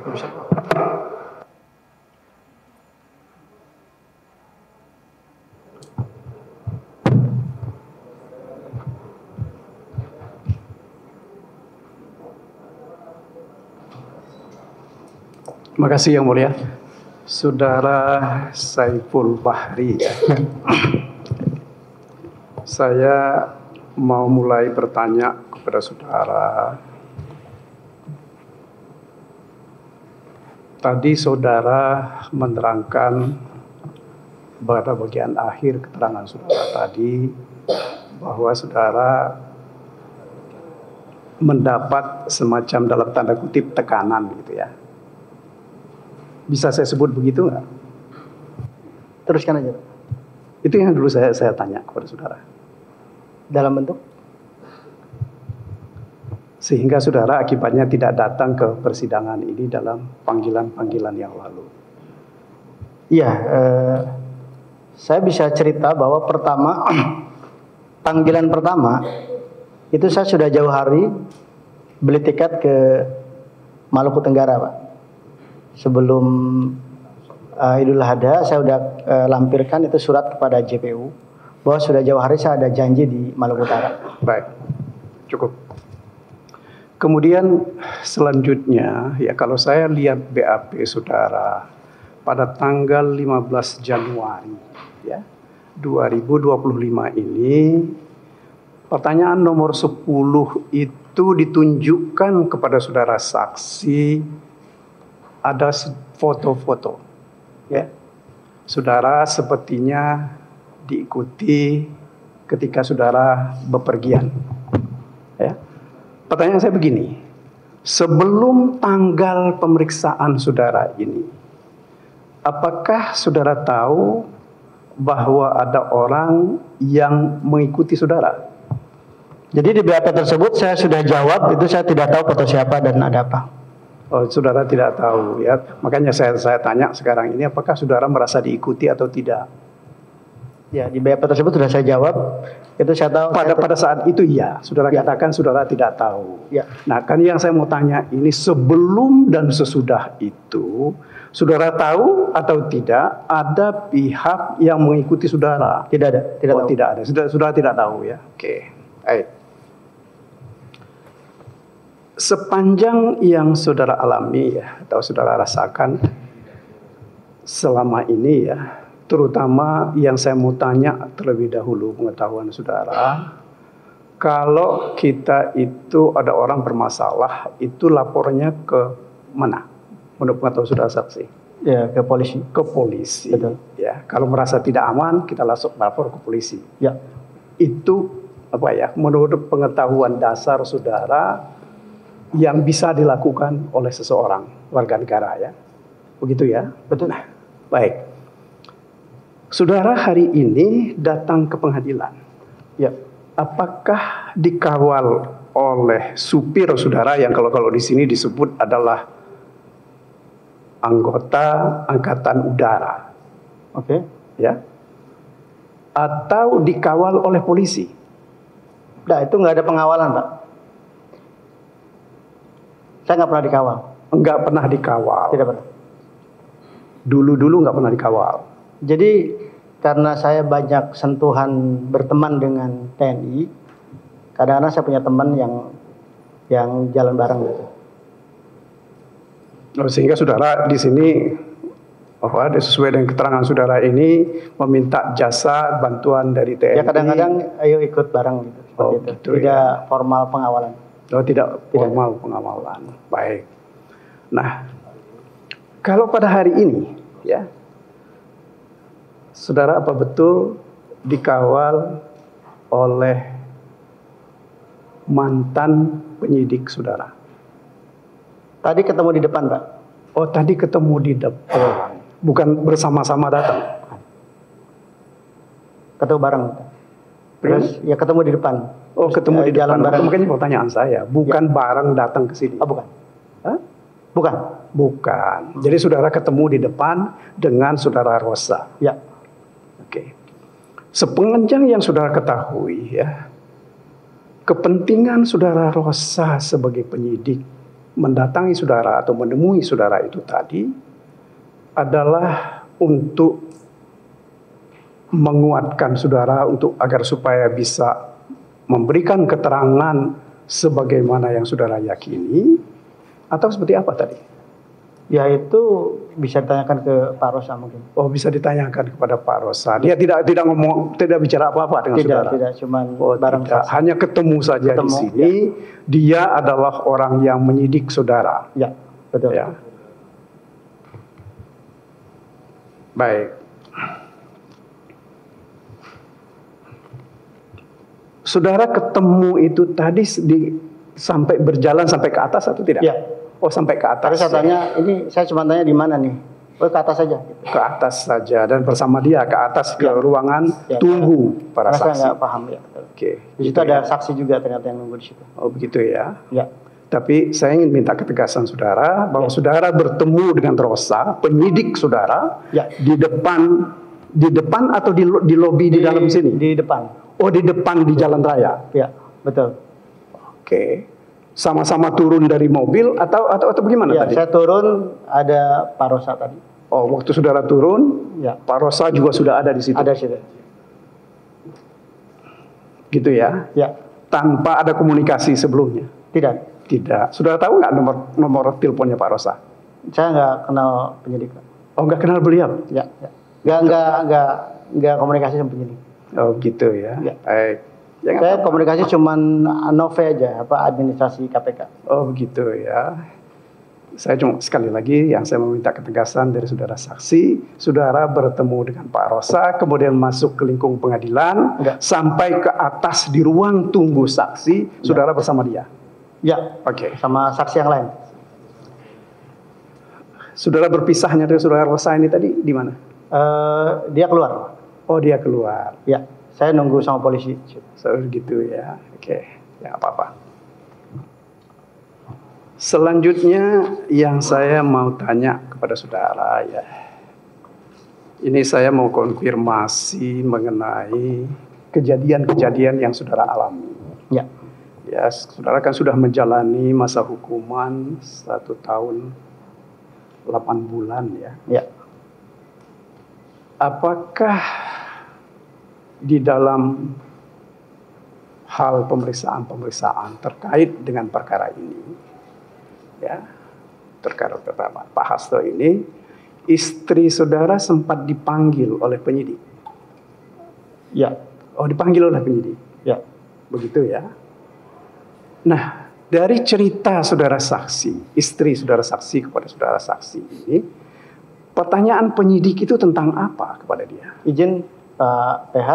Terima kasih Yang Mulia. Saudara Saiful Bahri. Saya mau mulai bertanya kepada saudara. Tadi saudara menerangkan pada bagian akhir keterangan saudara tadi bahwa saudara mendapat semacam dalam tanda kutip tekanan gitu ya. Bisa saya sebut begitu nggak? Teruskan aja. Itu yang dulu saya tanya kepada saudara. Dalam bentuk? Sehingga saudara akibatnya tidak datang ke persidangan ini dalam panggilan-panggilan yang lalu. Iya, saya bisa cerita bahwa pertama, panggilan pertama, itu saya sudah jauh hari beli tiket ke Maluku Tenggara, Pak. Sebelum Idul Adha saya sudah lampirkan itu surat kepada JPU bahwa sudah jauh hari saya ada janji di Maluku Utara. Baik, cukup. Kemudian selanjutnya ya kalau saya lihat BAP saudara pada tanggal 15 Januari ya 2025 ini pertanyaan nomor 10 itu ditunjukkan kepada saudara saksi. Ada foto-foto, ya. Saudara sepertinya diikuti ketika saudara bepergian. Ya. Pertanyaan saya begini, sebelum tanggal pemeriksaan saudara ini, apakah saudara tahu bahwa ada orang yang mengikuti saudara? Jadi di BAP tersebut saya sudah jawab, itu saya tidak tahu foto siapa dan ada apa. Oh, saudara tidak tahu ya. Makanya saya tanya sekarang ini apakah saudara merasa diikuti atau tidak? Ya, di BAP tersebut sudah saya jawab. Itu saya tahu. Pada saat itu ya, saudara katakan saudara tidak tahu. Ya. Nah, kan yang saya mau tanya ini sebelum dan sesudah itu, saudara tahu atau tidak ada pihak yang mengikuti saudara? Tidak ada. Tidak ada. Saudara tidak tahu ya. Oke. Baik. Sepanjang yang saudara alami ya, atau saudara rasakan selama ini ya, terutama yang saya mau tanya terlebih dahulu pengetahuan saudara, kalau kita itu ada orang bermasalah, itu lapornya ke mana? Menurut pengetahuan saudara saksi? Ya, ke polisi. Ke polisi. Betul. Ya, kalau merasa tidak aman, kita langsung lapor ke polisi. Ya. Itu apa ya? Menurut pengetahuan dasar saudara, yang bisa dilakukan oleh seseorang warga negara ya. Begitu ya? Betul. Nah, baik. Saudara hari ini datang ke pengadilan. Ya. Apakah dikawal oleh supir saudara yang kalau di sini disebut adalah anggota Angkatan Udara? Oke. Ya. Atau dikawal oleh polisi? Nah, itu nggak ada pengawalan, Pak. Saya nggak pernah dikawal. Nggak pernah dikawal. Tidak pernah. Dulu nggak pernah dikawal. Jadi karena saya banyak sentuhan berteman dengan TNI, kadang-kadang saya punya teman yang jalan bareng gitu. Sehingga saudara di sini sesuai dengan keterangan saudara ini meminta jasa bantuan dari TNI. Ya kadang-kadang ayo ikut bareng gitu. Seperti itu. Gitu, tidak ya. Formal pengawalan. Oh, tidak formal pengawalan. Baik. Nah, kalau pada hari ini, ya, saudara apa betul dikawal oleh mantan penyidik saudara? Tadi ketemu di depan, Pak. Oh, tadi ketemu di depan. Bukan bersama-sama datang. Ketemu bareng. Terus ya ketemu di depan. Oh, ketemu di jalan depan. bareng. Makanya pertanyaan saya, bukan bareng datang ke sini. Oh, bukan. Hah? Bukan. Bukan. Jadi saudara ketemu di depan dengan saudara Rosa. Ya. Oke. Sepengenjang yang saudara ketahui ya, kepentingan saudara Rosa sebagai penyidik mendatangi saudara atau menemui saudara itu tadi adalah untuk menguatkan saudara untuk agar supaya bisa memberikan keterangan sebagaimana yang saudara yakini, atau seperti apa tadi? Ya itu bisa ditanyakan ke Pak Rosa mungkin. Oh, bisa ditanyakan kepada Pak Rosa. Dia tidak ngomong, tidak bicara apa-apa dengan saudara. Tidak, cuman barang tidak. Hanya ketemu saja di sini. Ya. Dia adalah orang yang menyidik saudara. Ya, betul. Ya. Baik. Saudara ketemu itu tadi sampai berjalan sampai ke atas atau tidak? Ya. Oh, sampai ke atas. Tapi saya tanya, ini saya cuma tanya di mana nih? Oh, ke atas saja. Gitu. Ke atas saja dan bersama dia ke atas ke ruangan tunggu para saksi. Saya nggak paham ya. Oke. Di situ ada saksi juga ternyata yang nunggu di situ. Oh, begitu ya. Ya. Tapi saya ingin minta ketegasan saudara bahwa saudara bertemu dengan Rosa, penyidik saudara, di depan atau di lobi di dalam sini? Di depan. Oh, di depan di jalan raya. Ya, betul. Oke. Sama-sama turun dari mobil atau bagaimana tadi? Saya turun, ada Pak Rosa tadi. Oh, waktu saudara turun, Pak Rosa juga sudah ada di situ. Ada di situ. Gitu ya? Ya. Tanpa ada komunikasi sebelumnya? Tidak. Saudara tahu nggak nomor teleponnya Pak Rosa? Saya nggak kenal penyidik. Oh, nggak kenal beliau? Ya. Nggak komunikasi sama penyidik. Oh, gitu ya. Baik. Saya komunikasi cuman Nove aja, administrasi KPK. Oh, begitu ya. Saya cuma sekali lagi yang saya meminta ketegasan dari saudara saksi, saudara bertemu dengan Pak Rosa, kemudian masuk ke lingkung pengadilan, sampai ke atas di ruang tunggu saksi, saudara bersama dia. Ya, oke. Sama saksi yang lain. Saudara berpisahnya dengan saudara Rosa ini tadi di mana? Dia keluar. Oh, dia keluar. Ya, saya nunggu sama polisi. So, gitu ya. Oke, ya apa-apa. Selanjutnya yang saya mau tanya kepada saudara ya. Ini saya mau konfirmasi mengenai kejadian-kejadian yang saudara alami. Ya. Ya, saudara kan sudah menjalani masa hukuman 1 tahun 8 bulan ya. Ya. Apakah di dalam hal pemeriksaan terkait dengan perkara ini, ya, perkara Pak Hasto ini, istri saudara sempat dipanggil oleh penyidik? Ya. Oh, dipanggil oleh penyidik? Ya. Begitu ya. Nah, dari cerita saudara saksi, istri saudara saksi kepada saudara saksi ini, pertanyaan penyidik itu tentang apa kepada dia? Izin Pak PH,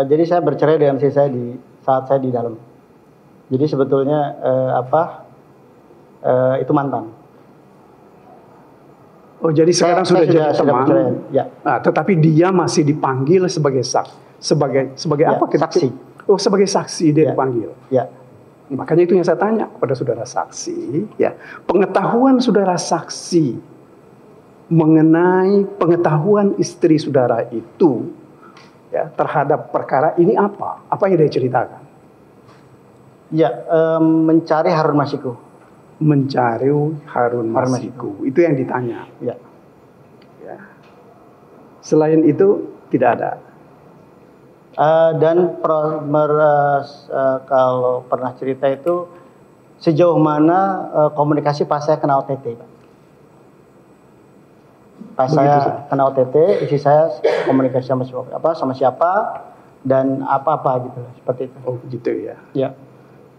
jadi saya bercerai dengan istri saya saat saya di dalam. Jadi sebetulnya itu mantan. Oh, jadi sekarang sudah jadi teman. Ya. Nah, tetapi dia masih dipanggil sebagai sebagai ya, apa? Saksi. Oh, sebagai saksi dia dipanggil. Ya. Makanya itu yang saya tanya kepada saudara saksi, ya. Pengetahuan saudara saksi mengenai pengetahuan istri saudara itu, ya, terhadap perkara ini apa? Apa yang dia ceritakan? Ya, mencari Harun Masiku. Mencari Harun Masiku. Itu yang ditanya. Ya. Ya. Selain itu tidak ada. Dan kalau pernah cerita itu sejauh mana komunikasi pas saya kena OTT, Pak. Pas saya kena OTT, isi saya komunikasi sama siapa dan apa gitu, seperti itu. Oh, gitu ya. Ya.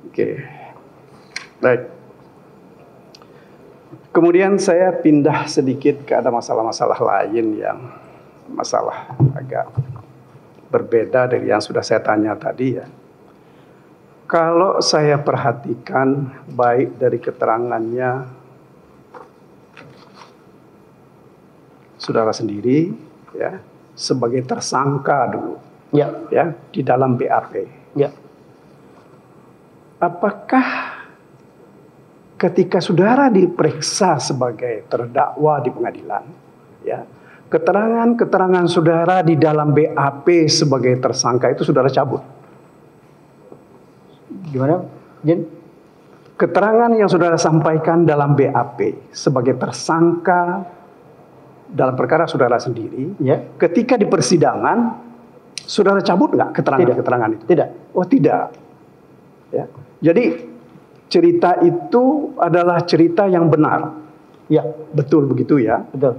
Oke. Baik. Kemudian saya pindah sedikit ke ada masalah-masalah lain yang masalah agak berbeda dari yang sudah saya tanya tadi ya. Kalau saya perhatikan baik dari keterangannya saudara sendiri ya, sebagai tersangka dulu. Ya. Ya, di dalam BAP. Ya. Apakah ketika saudara diperiksa sebagai terdakwa di pengadilan, ya, keterangan-keterangan saudara di dalam BAP sebagai tersangka itu saudara cabut? Gimana, Jen? keterangan yang saudara sampaikan dalam BAP sebagai tersangka dalam perkara saudara sendiri, Ya. ketika di persidangan, saudara cabut nggak keterangan-keterangan itu? Tidak. Oh tidak. Ya. Jadi cerita itu adalah cerita yang benar. Ya, Betul begitu ya. betul.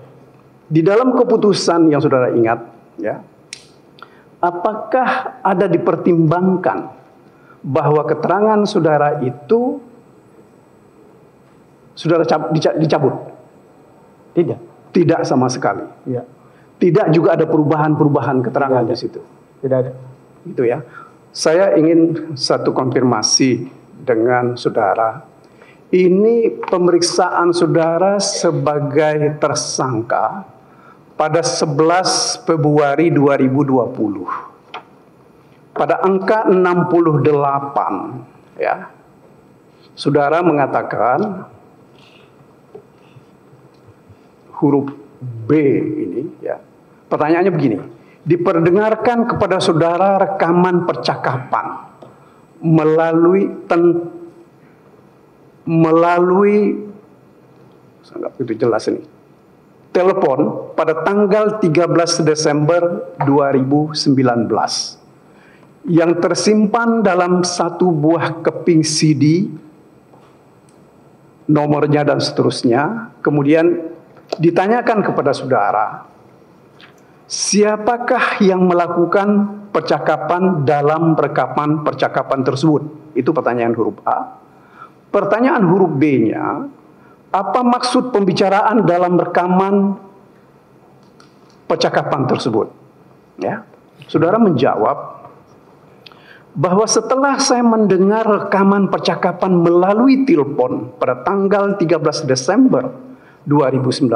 Di dalam keputusan yang saudara ingat, ya, apakah ada dipertimbangkan bahwa keterangan saudara itu saudara dicabut? Tidak. Tidak sama sekali. Ya. Tidak juga ada perubahan-perubahan keterangan Tidak ada. di situ. Tidak ada. Gitu ya. Saya ingin satu konfirmasi dengan saudara. Ini pemeriksaan saudara sebagai tersangka pada 11 Februari 2020. Pada angka 68, ya. Saudara mengatakan huruf B ini, ya. Pertanyaannya begini, diperdengarkan kepada saudara rekaman percakapan melalui sangat itu jelas ini, telepon pada tanggal 13 Desember 2019 yang tersimpan dalam satu buah keping CD, nomornya dan seterusnya. Kemudian ditanyakan kepada saudara, siapakah yang melakukan percakapan dalam rekaman percakapan tersebut? Itu pertanyaan huruf A. Pertanyaan huruf B-nya, apa maksud pembicaraan dalam rekaman percakapan tersebut? Ya, saudara menjawab bahwa setelah saya mendengar rekaman percakapan melalui telepon pada tanggal 13 Desember 2019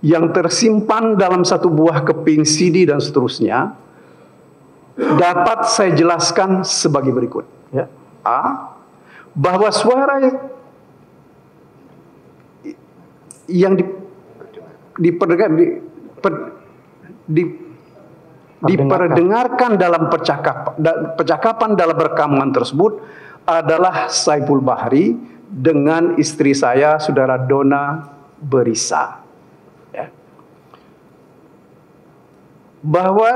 yang tersimpan dalam satu buah keping CD dan seterusnya, dapat saya jelaskan sebagai berikut. Ya. A, bahwa suara yang diperdengarkan dalam percakapan dalam rekaman tersebut adalah Saiful Bahri dengan istri saya, saudara Dona Berisa. Ya. Bahwa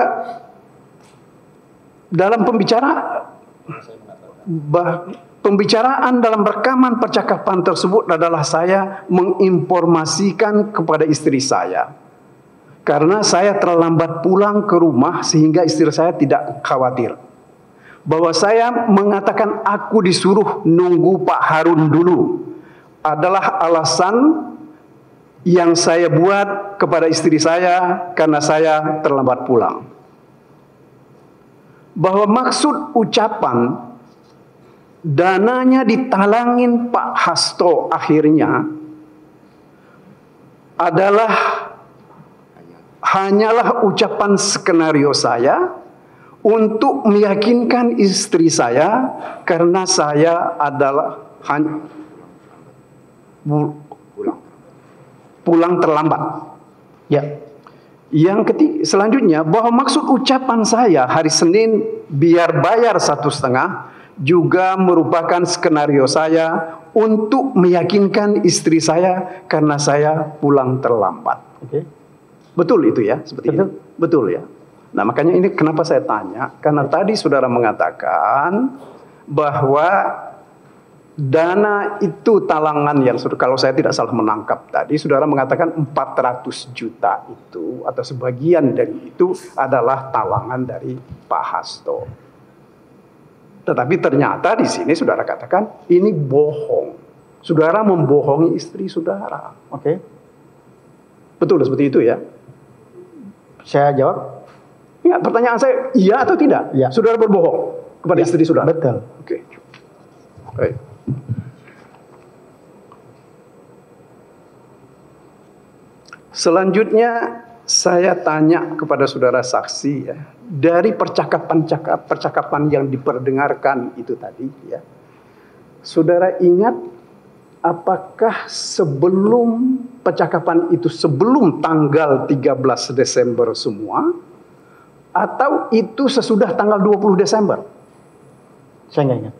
dalam pembicaraan dalam rekaman percakapan tersebut adalah saya menginformasikan kepada istri saya. Karena saya terlambat pulang ke rumah sehingga istri saya tidak khawatir. Bahwa saya mengatakan aku disuruh nunggu Pak Harun dulu adalah alasan yang saya buat kepada istri saya karena saya terlambat pulang. Bahwa maksud ucapan dananya ditalangin Pak Hasto akhirnya adalah hanyalah ucapan skenario saya untuk meyakinkan istri saya karena saya adalah pulang terlambat. Ya. Yang ketiga, selanjutnya bahwa maksud ucapan saya hari Senin biar bayar 1,5 juga merupakan skenario saya untuk meyakinkan istri saya karena saya pulang terlambat. Oke. Betul itu ya, seperti Betul. itu. Betul ya. Nah, makanya ini kenapa saya tanya, karena tadi saudara mengatakan bahwa dana itu talangan yang kalau saya tidak salah menangkap tadi, saudara mengatakan 400 juta itu atau sebagian dari itu adalah talangan dari Pak Hasto. Tetapi ternyata di sini saudara katakan ini bohong. Saudara membohongi istri saudara. Oke. Betul seperti itu ya? Saya jawab. Ya, pertanyaan saya iya atau tidak? Ya. Saudara berbohong kepada Ya, istri saudara. betul. Oke. Baik. Selanjutnya saya tanya kepada saudara saksi ya, dari percakapan yang diperdengarkan itu tadi ya. Saudara ingat apakah sebelum percakapan itu sebelum tanggal 13 Desember semua atau itu sesudah tanggal 20 Desember? Saya nggak ingat.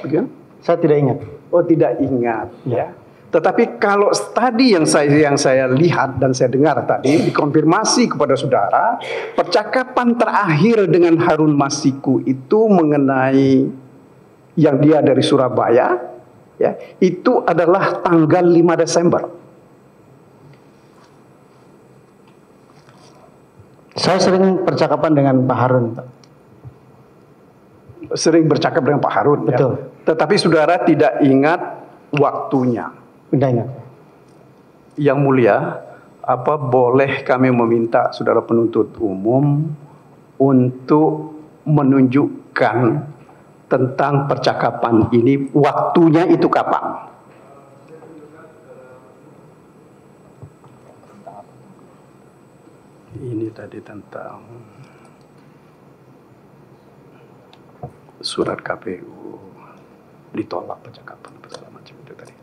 Begitu? Saya tidak ingat. Oh, tidak ingat, Ya. ya. Tetapi kalau tadi yang saya lihat dan saya dengar tadi dikonfirmasi kepada saudara, percakapan terakhir dengan Harun Masiku itu mengenai yang dia dari Surabaya, ya, itu adalah tanggal 5 Desember. Saya sering percakapan dengan Pak Harun, Pak. Sering bercakap dengan Pak Harun, Betul. ya. Tetapi saudara tidak ingat waktunya. Tidak ingat. Yang mulia, apa boleh kami meminta saudara penuntut umum untuk menunjukkan tentang percakapan ini, waktunya itu kapan? Ini tadi tentang surat KPU ditolak percakapan segala macam itu tadi.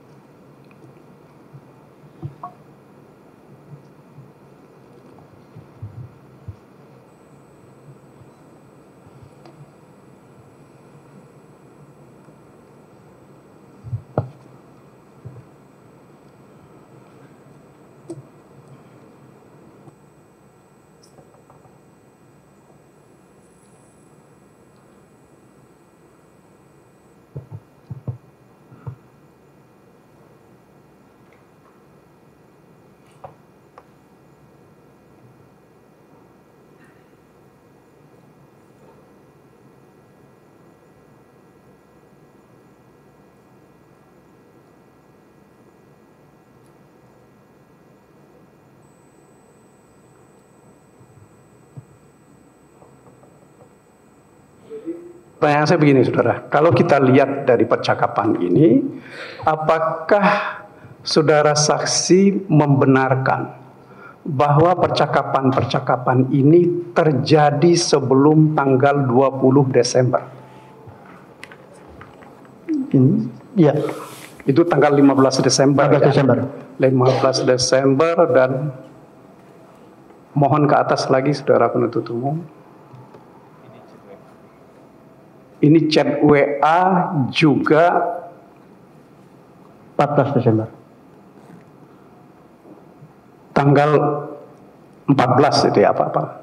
Pertanyaan saya begini, saudara. Kalau kita lihat dari percakapan ini, apakah saudara saksi membenarkan bahwa percakapan-percakapan ini terjadi sebelum tanggal 20 Desember? Iya. Itu tanggal 15 Desember. 15 Desember. 15 Desember dan mohon ke atas lagi, saudara penuntut umum. Ini chat WA juga 14 Desember. tanggal 14 itu ya apa-apa.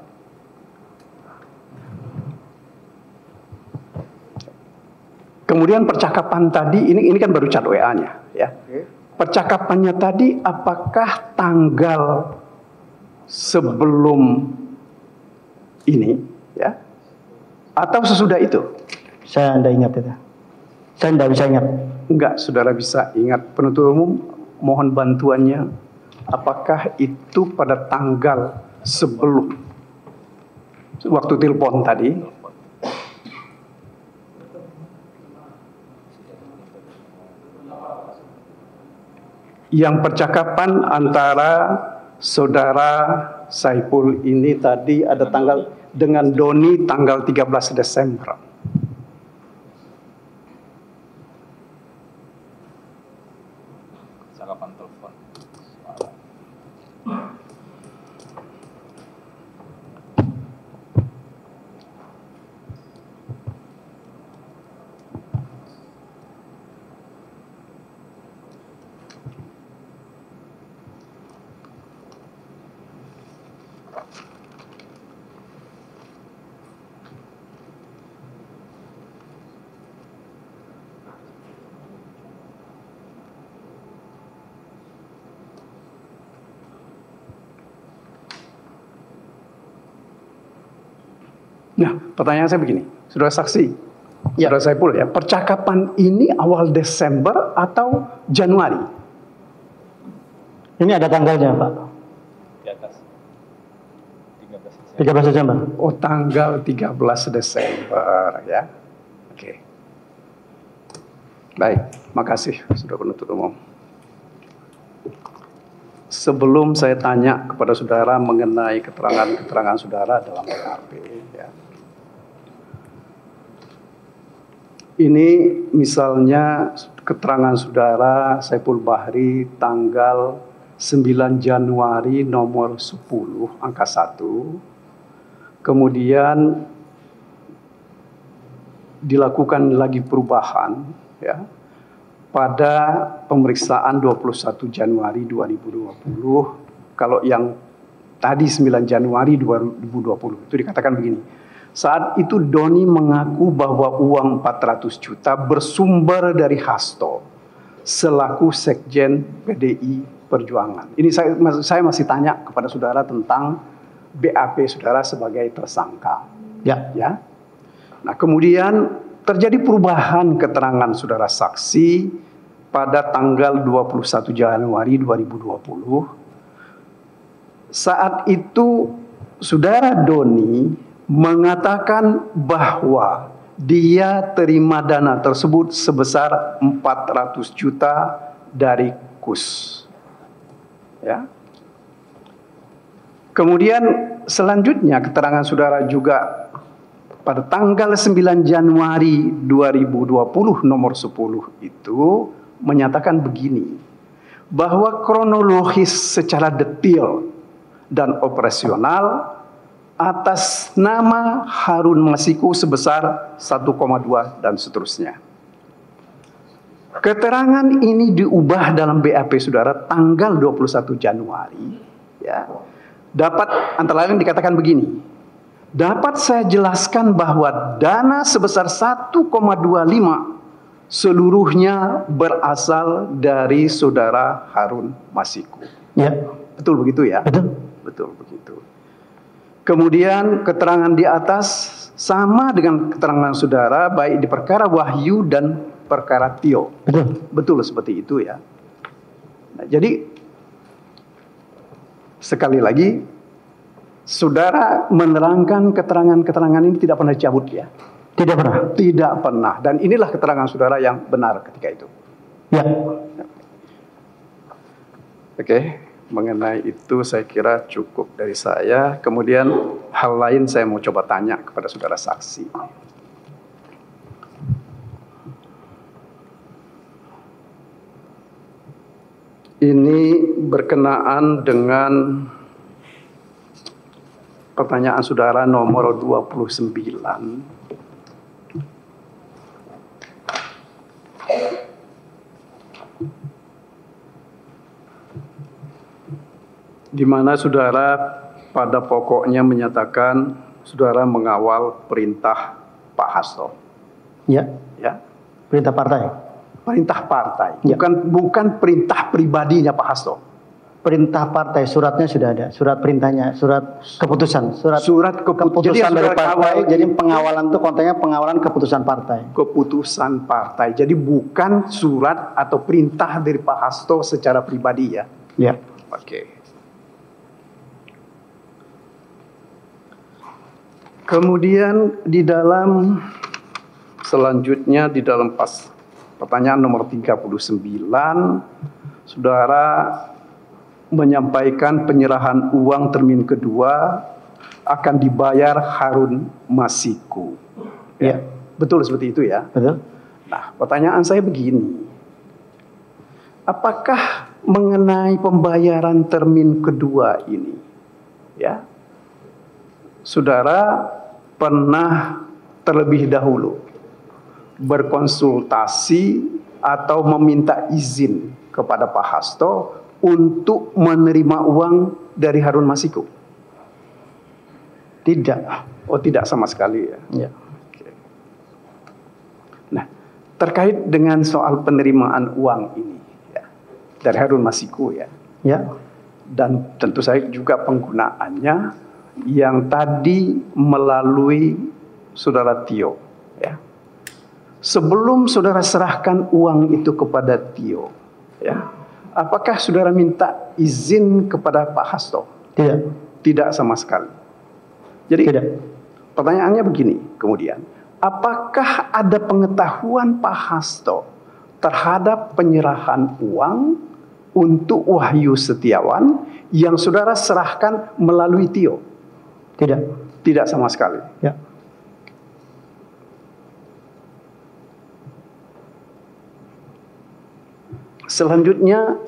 Kemudian percakapan tadi, ini kan baru chat WA-nya ya. Percakapannya tadi apakah tanggal sebelum ini ya? Atau sesudah itu? Saya tidak ingat itu. Saya tidak bisa ingat. Enggak, saudara bisa ingat. Penuntut umum mohon bantuannya. Apakah itu pada tanggal sebelum waktu telepon tadi? Yang percakapan antara saudara Saiful ini tadi ada tanggal dengan Doni tanggal 13 Desember. Percakapan telepon. Nah, pertanyaan saya begini, saudara saksi, Ya. saudara Saiful ya, percakapan ini awal Desember atau Januari? Ini ada tanggalnya, Pak. Di atas 13 Desember. 13 Desember. Oh, tanggal 13 Desember ya. Oke. Baik, makasih saudara penuntut umum. Sebelum saya tanya kepada saudara mengenai keterangan-keterangan saudara dalam BAP ya. Ini misalnya keterangan saudara Saiful Bahri tanggal 9 Januari nomor 10 angka 1. Kemudian dilakukan lagi perubahan ya. pada pemeriksaan 21 Januari 2020, kalau yang tadi 9 Januari 2020 itu dikatakan begini. Saat itu Doni mengaku bahwa uang 400 juta bersumber dari Hasto selaku Sekjen PDI Perjuangan. Ini saya masih tanya kepada saudara tentang BAP saudara sebagai tersangka. Ya. Nah, kemudian terjadi perubahan keterangan saudara saksi pada tanggal 21 Januari 2020. Saat itu saudara Doni mengatakan bahwa dia terima dana tersebut sebesar 400 juta dari KUS. Ya. Kemudian selanjutnya keterangan saudara juga pada tanggal 9 Januari 2020 nomor 10 itu menyatakan begini, bahwa kronologis secara detail dan operasional atas nama Harun Masiku sebesar 1,2 dan seterusnya. Keterangan ini diubah dalam BAP saudara tanggal 21 Januari. Ya. Dapat antara lain dikatakan begini. Dapat saya jelaskan bahwa dana sebesar 1,25 seluruhnya berasal dari saudara Harun Masiku. Ya. Betul begitu ya? Betul begitu. Kemudian keterangan di atas sama dengan keterangan saudara baik di perkara Wahyu dan perkara Tio. Betul seperti itu ya. Nah, jadi sekali lagi saudara menerangkan keterangan-keterangan ini tidak pernah dicabut ya. Tidak pernah. Tidak pernah. Dan inilah keterangan saudara yang benar ketika itu. Ya. Oke. Mengenai itu saya kira cukup dari saya. Kemudian hal lain saya mau coba tanya kepada saudara saksi. Ini berkenaan dengan pertanyaan saudara nomor 29. Di mana saudara pada pokoknya menyatakan saudara mengawal perintah Pak Hasto. Ya. Ya. Perintah partai. Perintah partai. Ya. Bukan perintah pribadinya Pak Hasto. Perintah partai, suratnya sudah ada, surat perintahnya, surat keputusan, surat keputusan jadi dari partai. Jadi itu pengawalan itu kontennya pengawalan keputusan partai. Keputusan partai. Jadi bukan surat atau perintah dari Pak Hasto secara pribadi ya. Ya. Oke. Kemudian di dalam selanjutnya di dalam pertanyaan nomor 39 saudara menyampaikan penyerahan uang termin kedua akan dibayar Harun Masiku. Ya. Betul seperti itu ya? Betul. Nah, pertanyaan saya begini. Apakah mengenai pembayaran termin kedua ini ya? Saudara pernah terlebih dahulu berkonsultasi atau meminta izin kepada Pak Hasto untuk menerima uang dari Harun Masiku? Tidak. Oh, tidak sama sekali ya. Ya. Oke. Nah, terkait dengan soal penerimaan uang ini ya, dari Harun Masiku ya. Ya. Dan tentu saya juga penggunaannya yang tadi melalui saudara Tio ya. Sebelum saudara serahkan uang itu kepada Tio ya, apakah saudara minta izin kepada Pak Hasto? Tidak. Tidak sama sekali. Jadi Tidak. Pertanyaannya begini kemudian, apakah ada pengetahuan Pak Hasto terhadap penyerahan uang untuk Wahyu Setiawan yang saudara serahkan melalui Tio? Tidak. Tidak sama sekali. Ya. Selanjutnya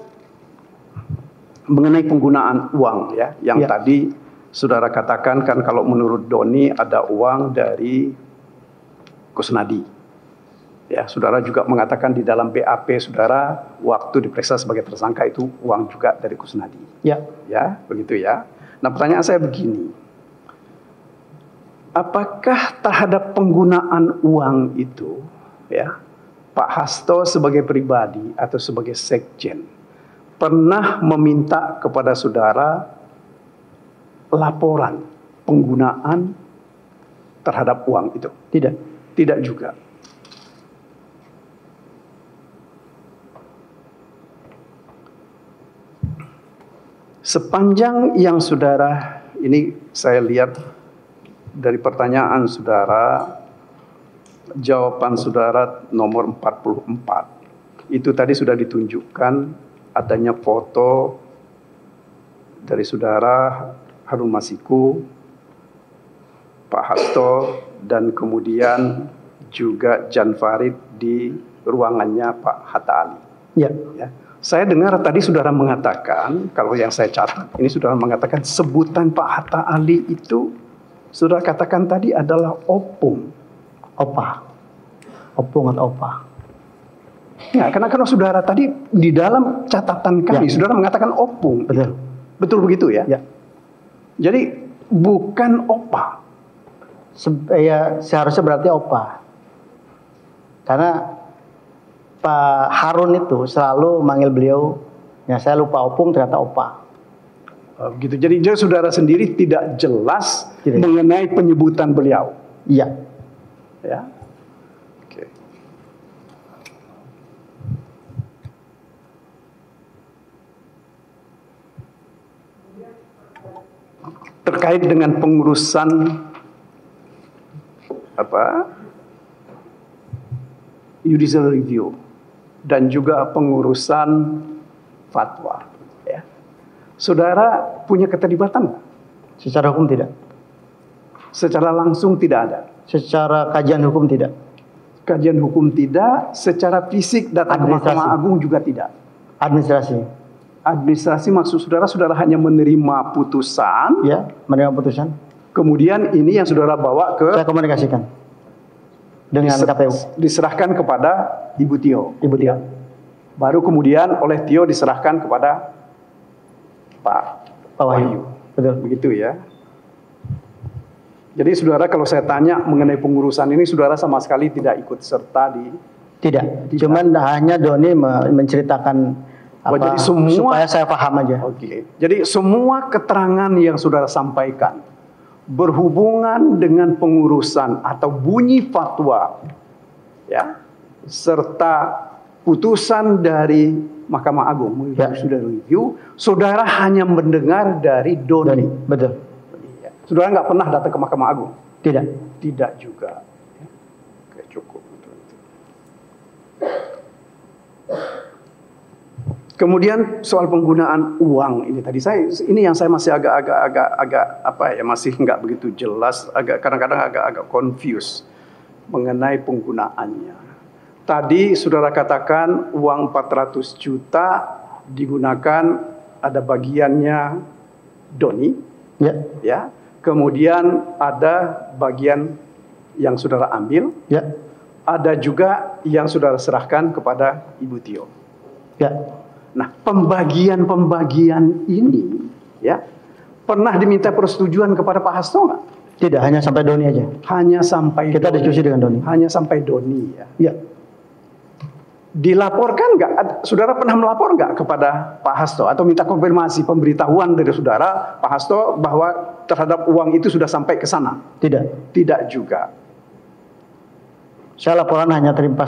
mengenai penggunaan uang ya, yang Ya. tadi saudara katakan kan kalau menurut Doni ada uang dari Kusnadi. Ya, saudara juga mengatakan di dalam BAP saudara waktu diperiksa sebagai tersangka itu uang juga dari Kusnadi. Ya. Ya, begitu ya. Nah, pertanyaan saya begini. Apakah terhadap penggunaan uang itu, ya, Pak Hasto sebagai pribadi atau sebagai sekjen pernah meminta kepada saudara laporan penggunaan terhadap uang itu? Tidak. Tidak juga. Sepanjang yang saudara, ini saya lihat dari pertanyaan saudara, jawaban saudara nomor 44, itu tadi sudah ditunjukkan adanya foto dari saudara Harun Masiku, Pak Hasto, dan kemudian juga Jan Farid di ruangannya Pak Hatta Ali. Ya. Ya. Saya dengar tadi saudara mengatakan, kalau yang saya catat, ini saudara mengatakan sebutan Pak Hatta Ali itu, saudara katakan tadi adalah opung. Opa. Opung atau opa. Ya, karena saudara tadi di dalam catatan kami, Ya. saudara mengatakan opung. Betul. Betul begitu ya? Ya. Jadi bukan opa. Ya, seharusnya berarti opa. Karena Pak Harun itu selalu manggil beliau, ya saya lupa opung ternyata opa. Gitu. Jadi saudara sendiri tidak jelas Tidak. mengenai penyebutan beliau. Iya. Ya. Oke. Terkait dengan pengurusan judicial review dan juga pengurusan fatwa, ya. Saudara punya keterlibatan nggak? Secara hukum tidak. Secara langsung tidak ada. Secara kajian hukum tidak. Kajian hukum tidak, secara fisik datang ke Administrasi. Mahkamah Agung juga tidak. Administrasi. Administrasi maksud saudara hanya menerima putusan, Ya, menerima putusan. kemudian ini yang saudara bawa ke Saya komunikasikan dengan KPU. diserahkan kepada Ibu Tio. Ibu Tio. Baru kemudian oleh Tio diserahkan kepada Pak Wahyu. Betul. Begitu ya. Jadi saudara kalau saya tanya mengenai pengurusan ini, saudara sama sekali tidak ikut serta di... Tidak. Cuman hanya Doni menceritakan apa, jadi semua, supaya saya paham aja. Oke. Jadi semua keterangan yang saudara sampaikan berhubungan dengan pengurusan atau bunyi fatwa, ya, serta putusan dari Mahkamah Agung, Ya. sudah review, saudara hanya mendengar dari Doni. Doni. Betul. Ya. Saudara nggak pernah datang ke Mahkamah Agung? Tidak. Tidak juga. Ya. Oke, cukup. Kemudian soal penggunaan uang ini tadi ini yang saya masih agak masih nggak begitu jelas, kadang-kadang agak confused mengenai penggunaannya. Tadi saudara katakan uang 400 juta digunakan, ada bagiannya Doni, Ya. ya. Kemudian ada bagian yang saudara ambil, Ya. ada juga yang saudara serahkan kepada Ibu Tio. Ya. Nah, pembagian ini, ya, pernah diminta persetujuan kepada Pak Hasto nggak? Tidak, hanya sampai Doni aja. Hanya sampai Kita Doni. diskusi dengan Doni. Hanya sampai Doni, ya. Ya. Dilaporkan nggak? Saudara pernah melapor nggak kepada Pak Hasto atau minta konfirmasi pemberitahuan dari saudara Pak Hasto bahwa terhadap uang itu sudah sampai ke sana? Tidak. Tidak juga. Saya laporan hanya terima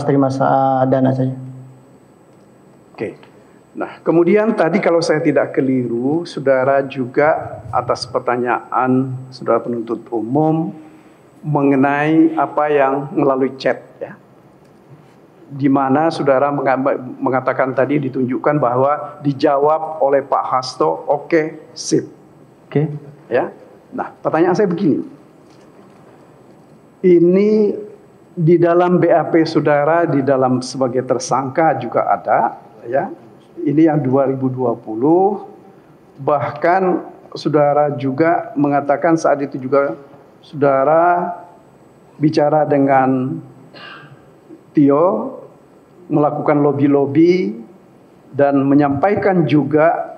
dana saja. Oke. Nah, kemudian tadi kalau saya tidak keliru, saudara juga atas pertanyaan saudara penuntut umum mengenai apa yang melalui chat, ya, di mana saudara mengatakan tadi ditunjukkan bahwa dijawab oleh Pak Hasto, oke, sip, Oke. ya. Nah, pertanyaan saya begini, ini di dalam BAP saudara, di dalam sebagai tersangka juga ada, ya. Ini yang 2020, bahkan saudara juga mengatakan saat itu juga saudara bicara dengan Tio melakukan lobby-lobby dan menyampaikan juga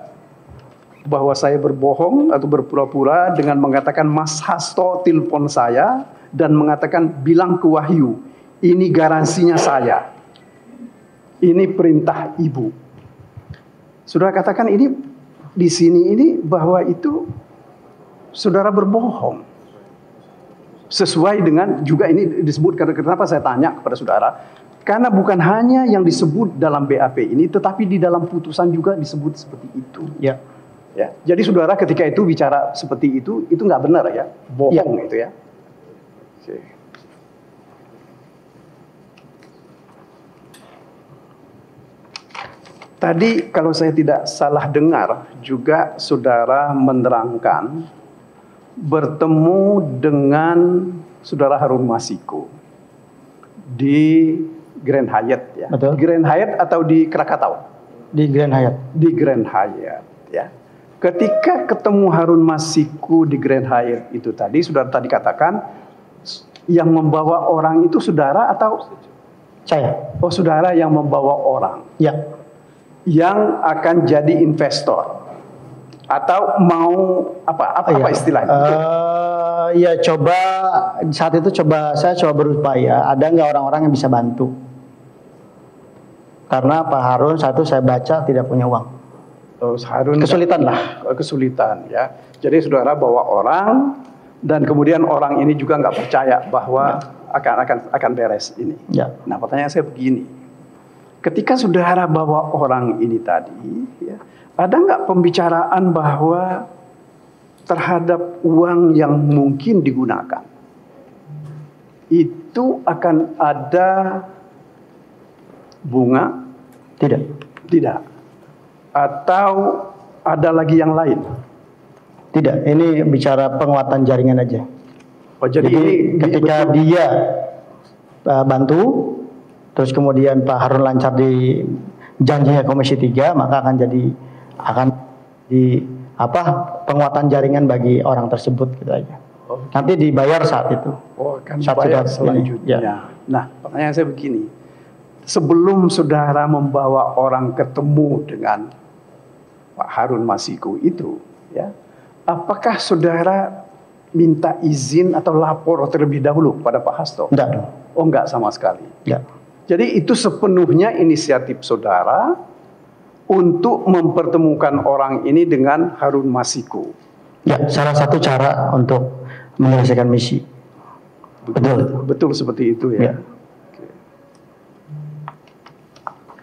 bahwa saya berbohong atau berpura-pura dengan mengatakan Mas Hasto telepon saya dan mengatakan bilang ke Wahyu, ini garansinya saya, ini perintah ibu. Saudara katakan ini di sini ini bahwa itu saudara berbohong. Sesuai dengan juga ini disebut, kenapa saya tanya kepada saudara, karena bukan hanya yang disebut dalam BAP ini, tetapi di dalam putusan juga disebut seperti itu. Ya. Ya, jadi saudara ketika itu bicara seperti itu nggak benar ya, bohong Ya. itu ya. Oke. Tadi kalau saya tidak salah dengar juga saudara menerangkan bertemu dengan saudara Harun Masiku di Grand Hyatt ya. Betul. Grand Hyatt atau di Krakatau? Di Grand Hyatt. Di Grand Hyatt ya. Ketika ketemu Harun Masiku di Grand Hyatt itu tadi, saudara tadi katakan yang membawa orang itu saudara atau Saya. oh saudara yang membawa orang Ya. yang akan jadi investor atau mau apa Iya. istilahnya? Ya coba saat itu saya coba berupaya ada nggak orang-orang yang bisa bantu, karena Pak Harun satu saya baca tidak punya uang. Oh, Harun Kesulitan lah. kesulitan ya. Jadi saudara bawa orang dan kemudian orang ini juga nggak percaya bahwa akan beres ini. Ya. Nah pertanyaan saya begini, ketika saudara bawa orang ini tadi, ya, ada nggak pembicaraan bahwa terhadap uang yang mungkin digunakan itu akan ada bunga? Tidak. Tidak. Atau ada lagi yang lain? Tidak. Ini bicara penguatan jaringan aja. Oh, jadi Jadi ini ketika betul- dia bantu, terus kemudian Pak Harun lancar di janjinya Komisi 3, maka akan di penguatan jaringan bagi orang tersebut gitu aja. Oh, Nanti dibayar saat itu. akan Saat dibayar sudah selanjutnya. ini, ya. Nah, pertanyaan saya begini. Sebelum saudara membawa orang ketemu dengan Pak Harun Masiku itu, ya, apakah saudara minta izin atau lapor terlebih dahulu pada Pak Hasto? Enggak dong. Oh, enggak sama sekali. Ya. Jadi itu sepenuhnya inisiatif saudara untuk mempertemukan orang ini dengan Harun Masiku. Ya, salah satu cara untuk menyelesaikan misi. Betul. Betul seperti itu ya. Ya. Oke.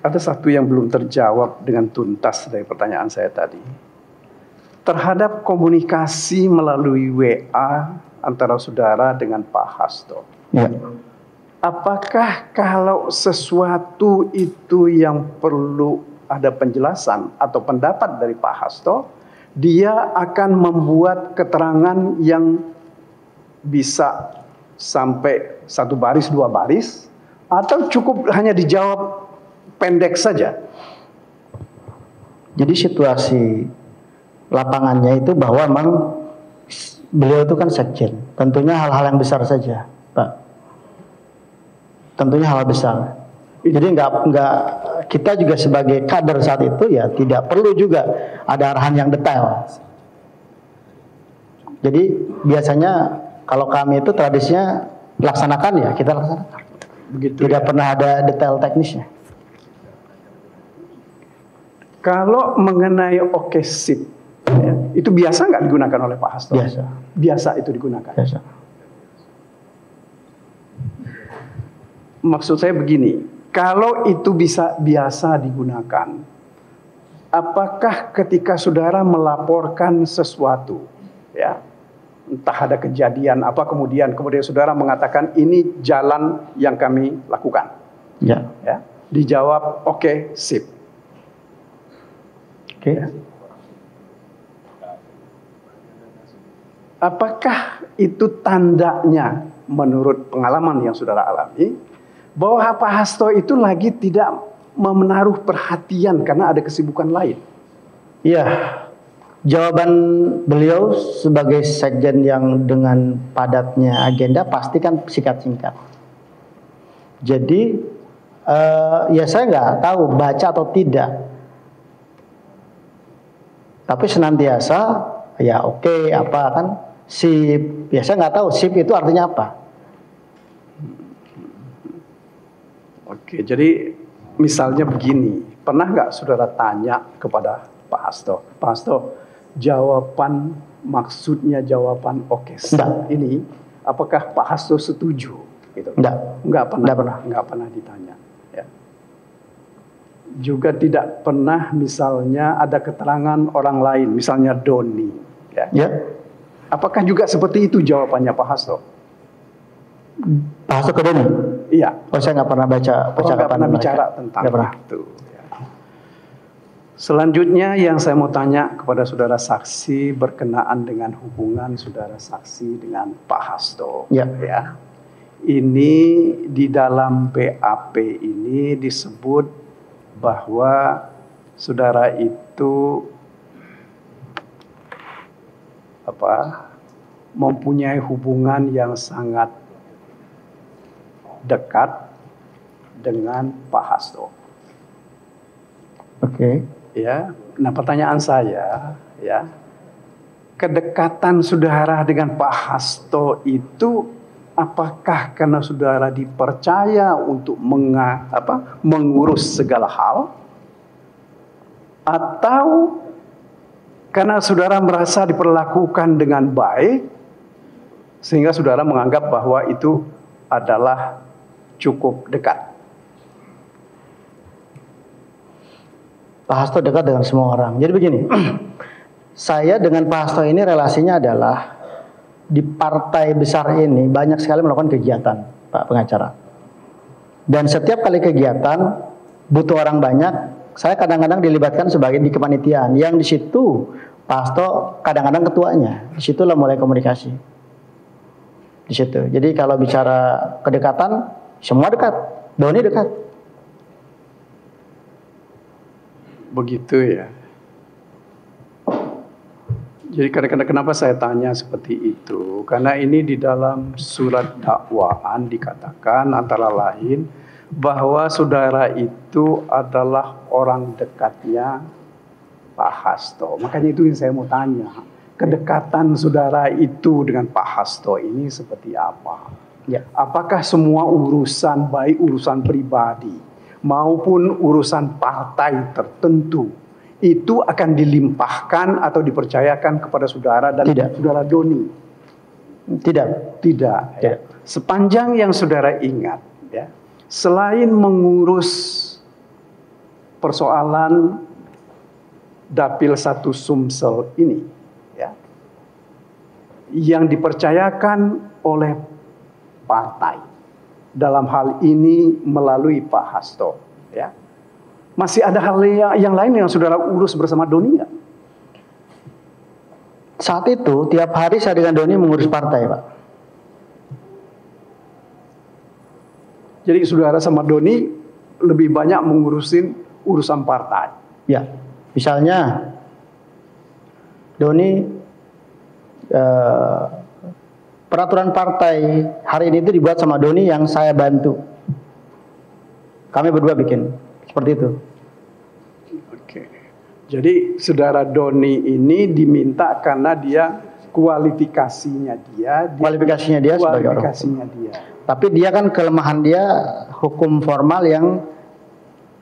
Ada satu yang belum terjawab dengan tuntas dari pertanyaan saya tadi. Terhadap komunikasi melalui WA antara saudara dengan Pak Hasto. Ya. Apakah kalau sesuatu itu yang perlu ada penjelasan atau pendapat dari Pak Hasto, dia akan membuat keterangan yang bisa sampai 1 baris, 2 baris, atau cukup hanya dijawab pendek saja? Jadi situasi lapangannya itu bahwa memang beliau itu kan sekjen. Tentunya hal-hal yang besar saja, Pak. Tentunya hal besar. Jadi nggak kita juga sebagai kader saat itu ya tidak perlu juga ada arahan yang detail. Jadi biasanya kalau kami itu tradisinya laksanakan ya kita laksanakan. Begitu. Tidak pernah ada detail teknisnya. Kalau mengenai oke sip, ya, itu biasa nggak digunakan oleh Pak Hasto? Biasa. Biasa itu digunakan. Biasa. Maksud saya begini, kalau itu bisa biasa digunakan, apakah ketika saudara melaporkan sesuatu, ya, entah ada kejadian apa kemudian saudara mengatakan ini jalan yang kami lakukan, Ya. ya, dijawab oke, sip. Oke. Apakah itu tandanya menurut pengalaman yang saudara alami bahwa Pak Hasto itu lagi tidak menaruh perhatian karena ada kesibukan lain? Iya, jawaban beliau sebagai sekjen yang dengan padatnya agenda pasti kan singkat-singkat. Jadi Ya saya nggak tahu baca atau tidak. Tapi senantiasa ya oke, apa kan sip. Ya saya nggak tahu sip itu artinya apa. Oke, jadi misalnya begini, pernah nggak saudara tanya kepada Pak Hasto, Pak Hasto, jawaban maksudnya jawaban Enggak. ini, apakah Pak Hasto setuju? Gitu. Enggak. Nggak pernah ditanya. Ya. Juga tidak pernah misalnya ada keterangan orang lain, misalnya Doni. Ya. Ya. Apakah juga seperti itu jawabannya Pak Hasto? Pak Hasto ke Doni? Iya. Oh saya nggak pernah baca Nggak pernah bicara tentang itu. Ya. Selanjutnya yang saya mau tanya kepada saudara saksi berkenaan dengan hubungan saudara saksi dengan Pak Hasto. Ya. Ya. Ini di dalam BAP ini disebut bahwa saudara itu mempunyai hubungan yang sangat dekat dengan Pak Hasto. Oke. Ya. Nah, pertanyaan saya, ya, kedekatan saudara dengan Pak Hasto itu apakah karena saudara dipercaya untuk mengurus segala hal, atau karena saudara merasa diperlakukan dengan baik sehingga saudara menganggap bahwa itu adalah cukup dekat? Pak Hasto dekat dengan semua orang. Jadi begini, saya dengan Pak Hasto ini relasinya adalah di partai besar ini banyak sekali melakukan kegiatan, Pak pengacara. Dan setiap kali kegiatan butuh orang banyak, saya kadang-kadang dilibatkan sebagai di kepanitiaan. Yang di situ Pak Hasto kadang-kadang ketuanya. Di situlah mulai komunikasi. Di situ. Jadi kalau bicara kedekatan, semua dekat. Doni dekat. Begitu ya. Jadi kadang-kadang kenapa saya tanya seperti itu? Karena ini di dalam surat dakwaan dikatakan antara lain bahwa saudara itu adalah orang dekatnya Pak Hasto. Makanya itu yang saya mau tanya. Kedekatan saudara itu dengan Pak Hasto ini seperti apa? Ya. Apakah semua urusan, baik urusan pribadi maupun urusan partai tertentu, itu akan dilimpahkan atau dipercayakan kepada saudara dan Tidak. saudara Doni? Tidak. Tidak. Ya. Sepanjang yang saudara ingat, ya, selain mengurus persoalan Dapil 1 Sumsel ini, ya, yang dipercayakan oleh partai dalam hal ini melalui Pak Hasto, ya, masih ada hal yang lain yang saudara urus bersama Doni nggak? Saat itu tiap hari saya dengan Doni mengurus partai, Pak. Jadi saudara sama Doni lebih banyak mengurusin urusan partai. Ya, misalnya Doni peraturan partai hari ini itu dibuat sama Doni yang saya bantu. Kami berdua bikin seperti itu. Oke. Jadi saudara Doni ini diminta karena dia kualifikasinya dia sebagai orang hukum. Tapi dia kan kelemahan dia hukum formal yang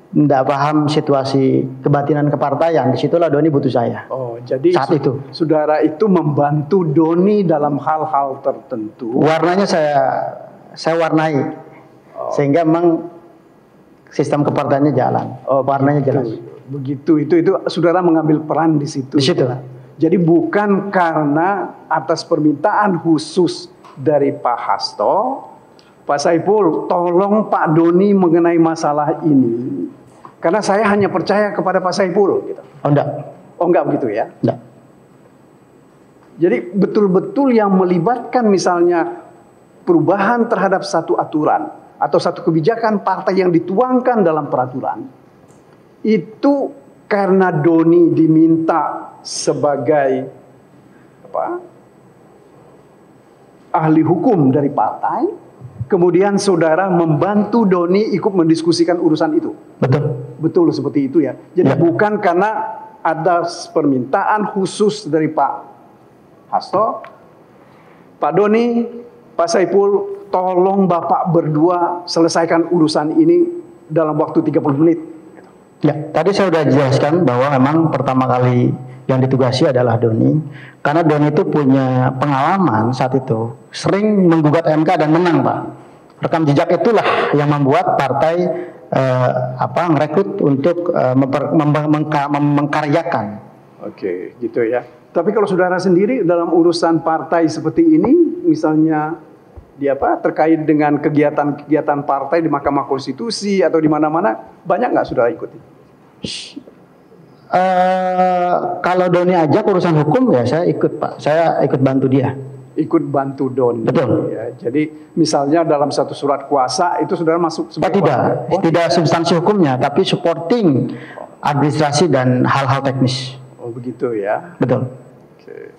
tidak paham situasi kebatinan kepartaian. Disitulah Doni butuh saya. Oh, jadi saat itu saudara itu membantu Doni dalam hal-hal tertentu. Warnanya saya warnai, sehingga memang sistem kepartaiannya jalan. Warnanya jelas. Begitu. Itu saudara mengambil peran di situ. Di situ. Jadi bukan karena atas permintaan khusus dari Pak Hasto, Pak Saiful, tolong Pak Doni mengenai masalah ini. Karena saya hanya percaya kepada Pak Saiful. Gitu. Oh enggak. Oh enggak begitu ya? Enggak. Jadi betul-betul yang melibatkan misalnya perubahan terhadap satu aturan atau satu kebijakan partai yang dituangkan dalam peraturan, itu karena Doni diminta sebagai ahli hukum dari partai, kemudian saudara membantu Doni ikut mendiskusikan urusan itu. Betul. Betul seperti itu ya. Jadi Ya. bukan karena ada permintaan khusus dari Pak Hasto, Pak Doni, Pak Saiful, tolong Bapak berdua selesaikan urusan ini dalam waktu 30 menit. Ya, tadi saya sudah jelaskan bahwa memang pertama kali yang ditugasi adalah Doni, karena Doni itu punya pengalaman saat itu sering menggugat MK dan menang, Pak. Rekam jejak itulah yang membuat partai merekrut untuk mengkaryakan. Oke, gitu ya. Tapi kalau saudara sendiri dalam urusan partai seperti ini, misalnya terkait dengan kegiatan-kegiatan partai di Mahkamah Konstitusi atau di mana-mana, banyak nggak saudara ikuti? Kalau Doni ajak urusan hukum ya saya ikut, Pak. Saya ikut bantu dia. Ikut bantu Doni. Betul. Ya, jadi misalnya dalam satu surat kuasa itu saudara masuk sebagai tidak substansi hukumnya, tapi supporting administrasi dan hal-hal teknis. Oh begitu ya. Betul. Oke.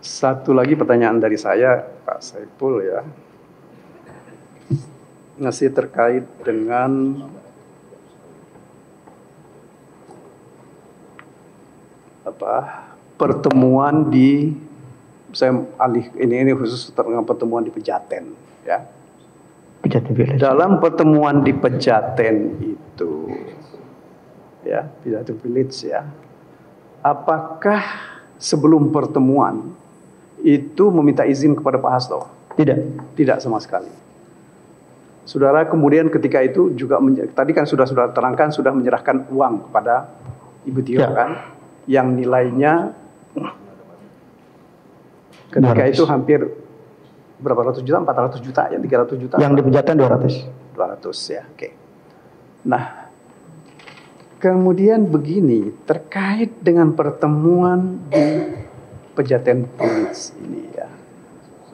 Satu lagi pertanyaan dari saya, Pak Saiful ya. Masih terkait dengan pertemuan di ini khusus tentang pertemuan di Pejaten ya. Pejaten Village. Dalam pertemuan di Pejaten itu ya, Pejaten Village ya. Apakah sebelum pertemuan itu meminta izin kepada Pak Hasto? Tidak. Tidak sama sekali. Saudara kemudian ketika itu juga tadi kan sudah terangkan sudah menyerahkan uang kepada Ibu Tio kan, yang nilainya ketika 200. itu hampir berapa ratus juta, 400 juta ya, 300 juta. Yang di Pejaten 200. 200 ya, oke. Nah, kemudian begini, terkait dengan pertemuan di Pejaten Village ini ya.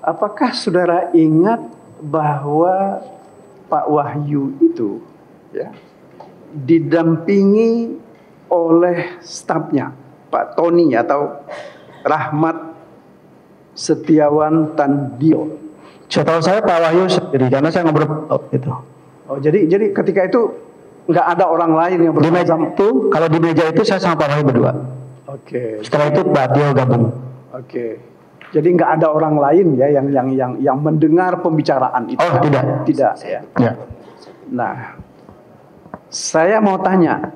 Apakah saudara ingat bahwa Pak Wahyu itu ya didampingi oleh stafnya Pak Tony atau Rahmat Setiawan Tandio? Setahu saya Pak Wahyu sendiri, karena saya ngobrol itu. Oh, jadi ketika itu nggak ada orang lain yang Di meja bersama? itu, kalau di meja itu saya sama Pak Wahyu berdua. Oke. Setelah itu Pak Tio gabung. Oke. Jadi nggak ada orang lain ya yang mendengar pembicaraan itu? Oh, tidak. Tidak ya. Ya. Nah, saya mau tanya,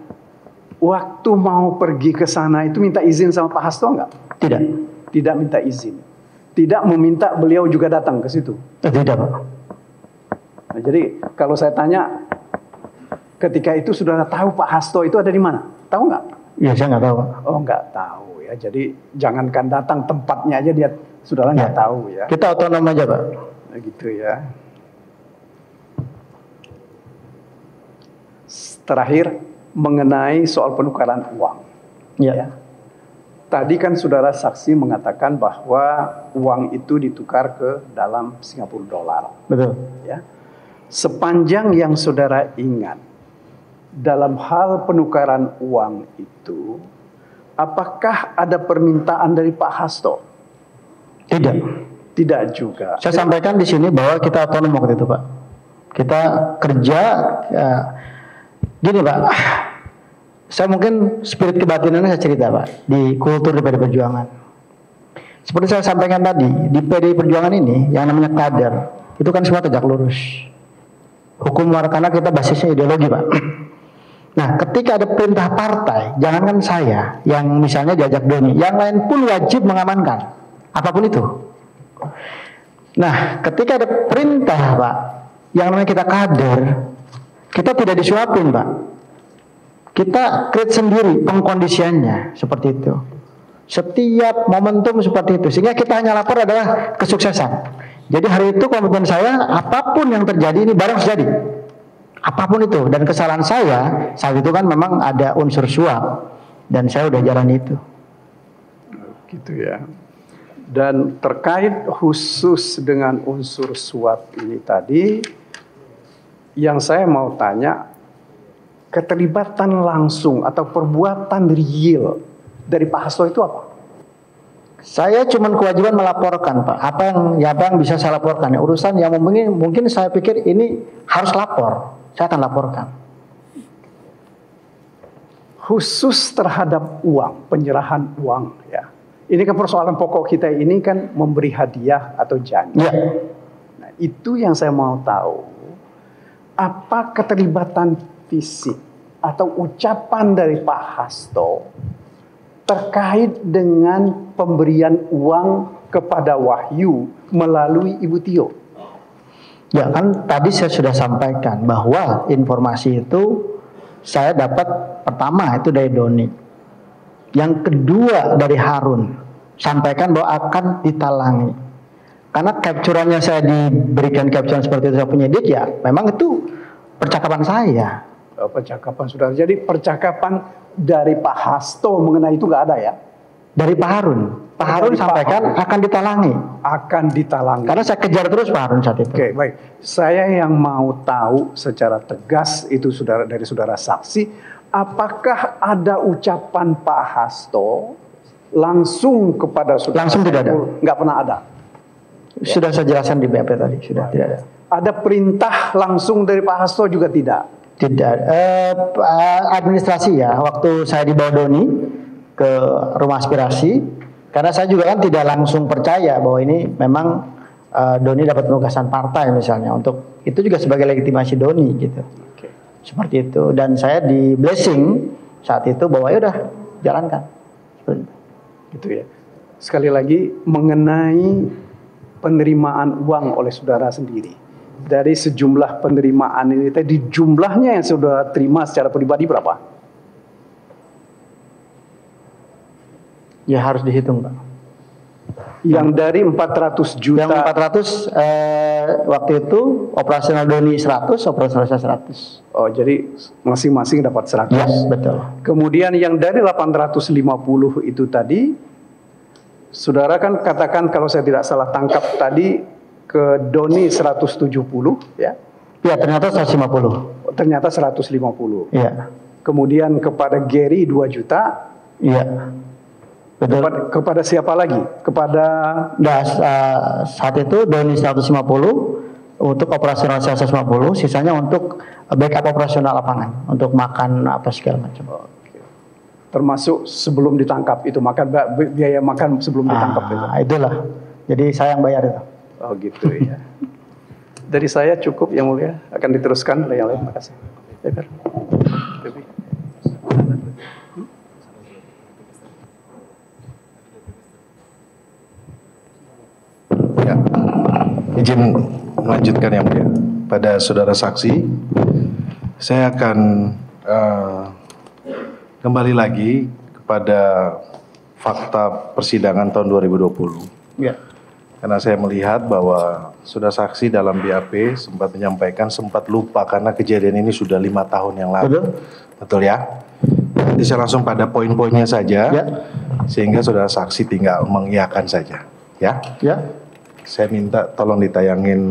waktu mau pergi ke sana itu minta izin sama Pak Hasto nggak? Tidak. Tidak minta izin. Tidak meminta beliau juga datang ke situ. Tidak, Pak. Nah, jadi kalau saya tanya, ketika itu sudah tahu Pak Hasto itu ada di mana? Tahu nggak? Ya, saya nggak tahu, Pak. Oh, nggak tahu ya. Jadi jangankan datang, tempatnya aja dia saudara nggak tahu ya. Kita otonom aja, Pak. Nah, gitu ya. Terakhir mengenai soal penukaran uang. Ya. Tadi kan saudara saksi mengatakan bahwa uang itu ditukar ke dalam Singapura dolar. Betul. Ya. Sepanjang yang saudara ingat, dalam hal penukaran uang itu, apakah ada permintaan dari Pak Hasto? Tidak. Tidak juga. Saya sampaikan di sini bahwa kita otonom waktu itu, Pak. Kita kerja, ya, gini, Pak. Saya mungkin spirit kebatinannya saya cerita, Pak, di kultur di PD Perjuangan. Seperti saya sampaikan tadi, di PD Perjuangan ini yang namanya kader itu kan semua tegak lurus. Hukum karena kita basisnya ideologi, Pak. Nah, ketika ada perintah partai, jangankan saya yang misalnya diajak Doni, yang lain pun wajib mengamankan apapun itu. Nah, ketika ada perintah, Pak, yang namanya kita kader, kita tidak disuapin, Pak. Kita create sendiri pengkondisiannya seperti itu. Setiap momentum seperti itu, sehingga kita hanya lapor adalah kesuksesan. Jadi hari itu komitmen saya, apapun yang terjadi ini barang terjadi, apapun itu. Dan kesalahan saya saat itu kan memang ada unsur suap, dan saya udah jalan itu. Gitu ya. Dan terkait khusus dengan unsur suap ini tadi, yang saya mau tanya, keterlibatan langsung atau perbuatan real dari Pak Hasto itu apa? Saya cuma kewajiban melaporkan, Pak. Apa yang bisa saya laporkan? Ya, urusan yang mungkin saya pikir ini harus lapor. Saya akan laporkan. Khusus terhadap uang, penyerahan uang ya. Ini kan persoalan pokok kita ini kan memberi hadiah atau janji. Ya. Nah, itu yang saya mau tahu. Apa keterlibatan fisik atau ucapan dari Pak Hasto terkait dengan pemberian uang kepada Wahyu melalui Ibu Tio? Ya kan tadi saya sudah sampaikan bahwa informasi itu saya dapat pertama itu dari Doni. Yang kedua dari Harun, sampaikan bahwa akan ditalangi. Karena capturannya saya diberikan capturan seperti itu saya penyidik, ya memang itu percakapan saya. Percakapan saudara. Jadi percakapan dari Pak Hasto mengenai itu nggak ada ya? Dari Pak Harun. Pak Harun sampaikan akan ditalangi. Akan ditalangi. Karena saya kejar terus Pak Harun saat itu. Oke, baik. Saya yang mau tahu secara tegas itu dari saudara saksi, apakah ada ucapan Pak Hasto langsung kepada saudara? Langsung tidak ada. Nggak pernah ada. Sudah saya jelaskan di BAP tadi, sudah tidak ada. Ada perintah langsung dari Pak Hasto juga tidak? Tidak. Administrasi ya, waktu saya dibawa Doni ke rumah aspirasi, karena saya juga kan tidak langsung percaya bahwa ini memang Doni dapat penugasan partai misalnya, untuk itu juga sebagai legitimasi Doni gitu. Oke. Seperti itu, dan saya di blessing saat itu bahwa ya udah jalankan. Gitu ya. Sekali lagi mengenai penerimaan uang oleh saudara sendiri. Dari sejumlah penerimaan ini tadi, jumlahnya yang saudara terima secara pribadi berapa? Ya harus dihitung, Pak. Yang dari 400 juta. Yang 400 waktu itu operasional Doni 100, operasional saya 100. Oh, jadi masing-masing dapat 100. Ya, betul. Kemudian yang dari 850 itu tadi, saudara kan katakan kalau saya tidak salah tangkap tadi, ke Doni 170 ya. Ya, ternyata 150. Ternyata 150. Iya. Kemudian kepada Gary 2 juta. Iya. Betul. Kepada siapa lagi? Kepada saat itu Doni 150, untuk operasional saya 150, sisanya untuk backup operasional lapangan, untuk makan apa segala macam. Oke. Termasuk sebelum ditangkap itu, makan biaya makan sebelum ditangkap itu. Itulah. Jadi saya yang bayar itu. Oh gitu ya. Dari saya cukup yang mulia, akan diteruskan oleh yang lain. Makasih. Ya, izin melanjutkan yang mulia. Pada saudara saksi, saya akan kembali lagi kepada fakta persidangan tahun 2020. Ya. Karena saya melihat bahwa saudara saksi dalam BAP sempat menyampaikan sempat lupa karena kejadian ini sudah 5 tahun yang lalu. Betul. Betul ya? Jadi saya langsung pada poin-poinnya saja, Ya. sehingga saudara saksi tinggal mengiyakan saja. Ya? Ya. Saya minta tolong ditayangin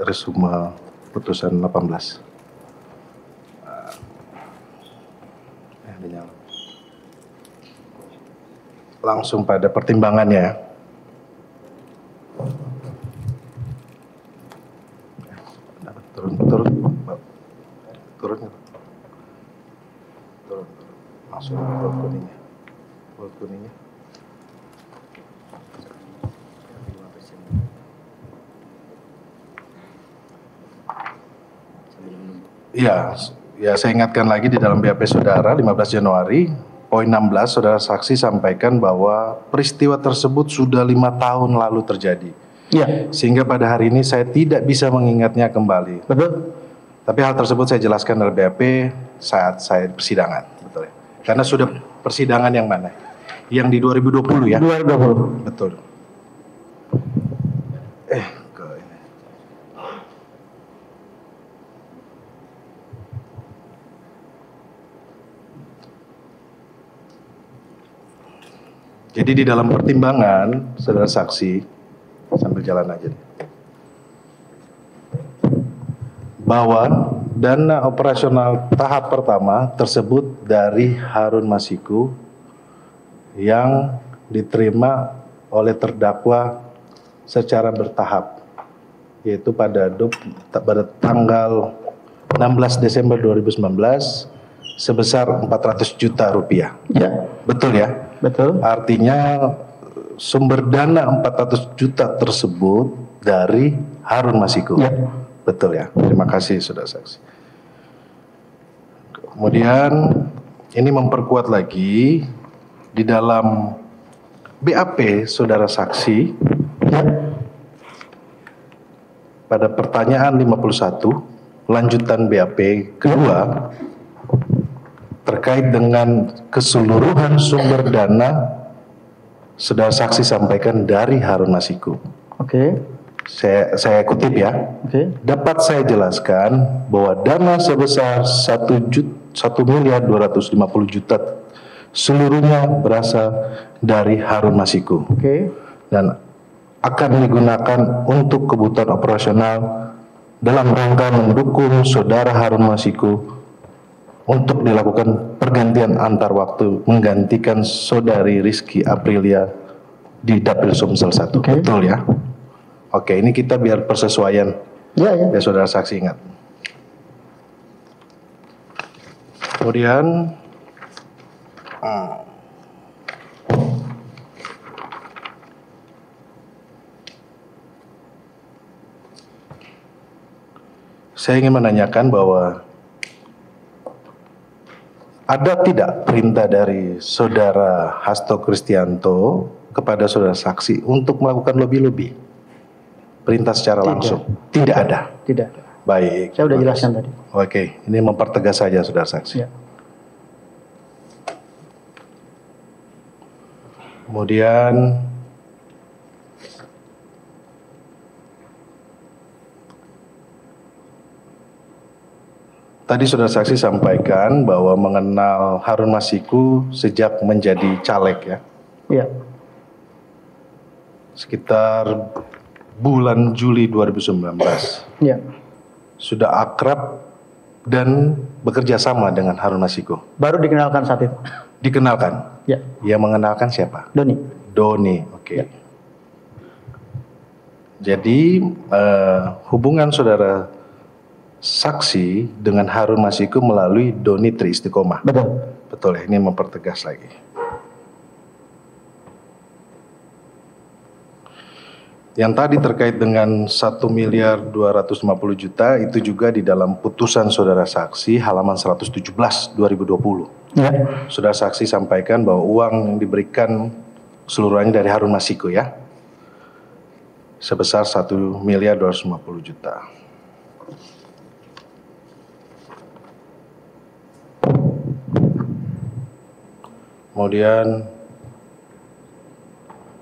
resume putusan 18. Langsung pada pertimbangannya. Turun. Masuk bold kuningnya. Ya, saya ingatkan lagi di dalam BAP saudara 15 Januari, poin 16, saudara saksi sampaikan bahwa peristiwa tersebut sudah 5 tahun lalu terjadi. Ya. Sehingga pada hari ini saya tidak bisa mengingatnya kembali. Betul. Tapi hal tersebut saya jelaskan dalam BAP saat saya persidangan, betul ya. Karena sudah persidangan yang mana? Yang di 2020 ya? 2020. Betul. Jadi di dalam pertimbangan, saudara saksi, sambil jalan aja deh, bahwa dana operasional tahap pertama tersebut dari Harun Masiku yang diterima oleh terdakwa secara bertahap, yaitu pada tanggal 16 Desember 2019 sebesar 400 juta rupiah. Ya, Betul ya? betul. Artinya sumber dana 400 juta tersebut dari Harun Masiku. Ya. Betul ya? Terima kasih saudara saksi. Kemudian ini memperkuat lagi di dalam BAP saudara saksi pada pertanyaan 51 lanjutan BAP kedua terkait dengan keseluruhan sumber dana saudara saksi sampaikan dari Harun Masiku. Oke. Saya kutip ya. Oke. Dapat saya jelaskan bahwa dana sebesar 1.250.000.000 seluruhnya berasal dari Harun Masiku Oke. dan akan digunakan untuk kebutuhan operasional dalam rangka mendukung saudara Harun Masiku untuk dilakukan pergantian antar waktu menggantikan saudari Rizky Aprilia di Dapil Sumsel 1. Oke. Betul ya? Oke, ini kita biar persesuaian Ya, ya. ya saudara saksi ingat. Kemudian saya ingin menanyakan bahwa ada tidak perintah dari saudara Hasto Kristianto kepada saudara saksi untuk melakukan lobby-lobby? Perintah secara langsung? Tidak ada. Tidak ada. Baik. Saya sudah jelaskan tadi. Oke, ini mempertegas saja saudara saksi. Ya. Kemudian tadi saudara saksi sampaikan bahwa mengenal Harun Masiku sejak menjadi caleg ya. Ya. Sekitar bulan Juli 2019. Ya. Sudah akrab dan bekerja sama dengan Harun Masiku. Baru dikenalkan saat itu. Dikenalkan. Ya. Yang mengenalkan siapa? Doni. Doni, oke. Ya. Jadi hubungan saudara saksi dengan Harun Masiku melalui Doni Tri Istiqomah. Betul. Betul ya, ini mempertegas lagi. Yang tadi terkait dengan 1.250.000.000 itu juga di dalam putusan saudara saksi halaman 117 2020. Ya. Saudara saksi sampaikan bahwa uang yang diberikan seluruhnya dari Harun Masiku ya. Sebesar 1.250.000.000. Kemudian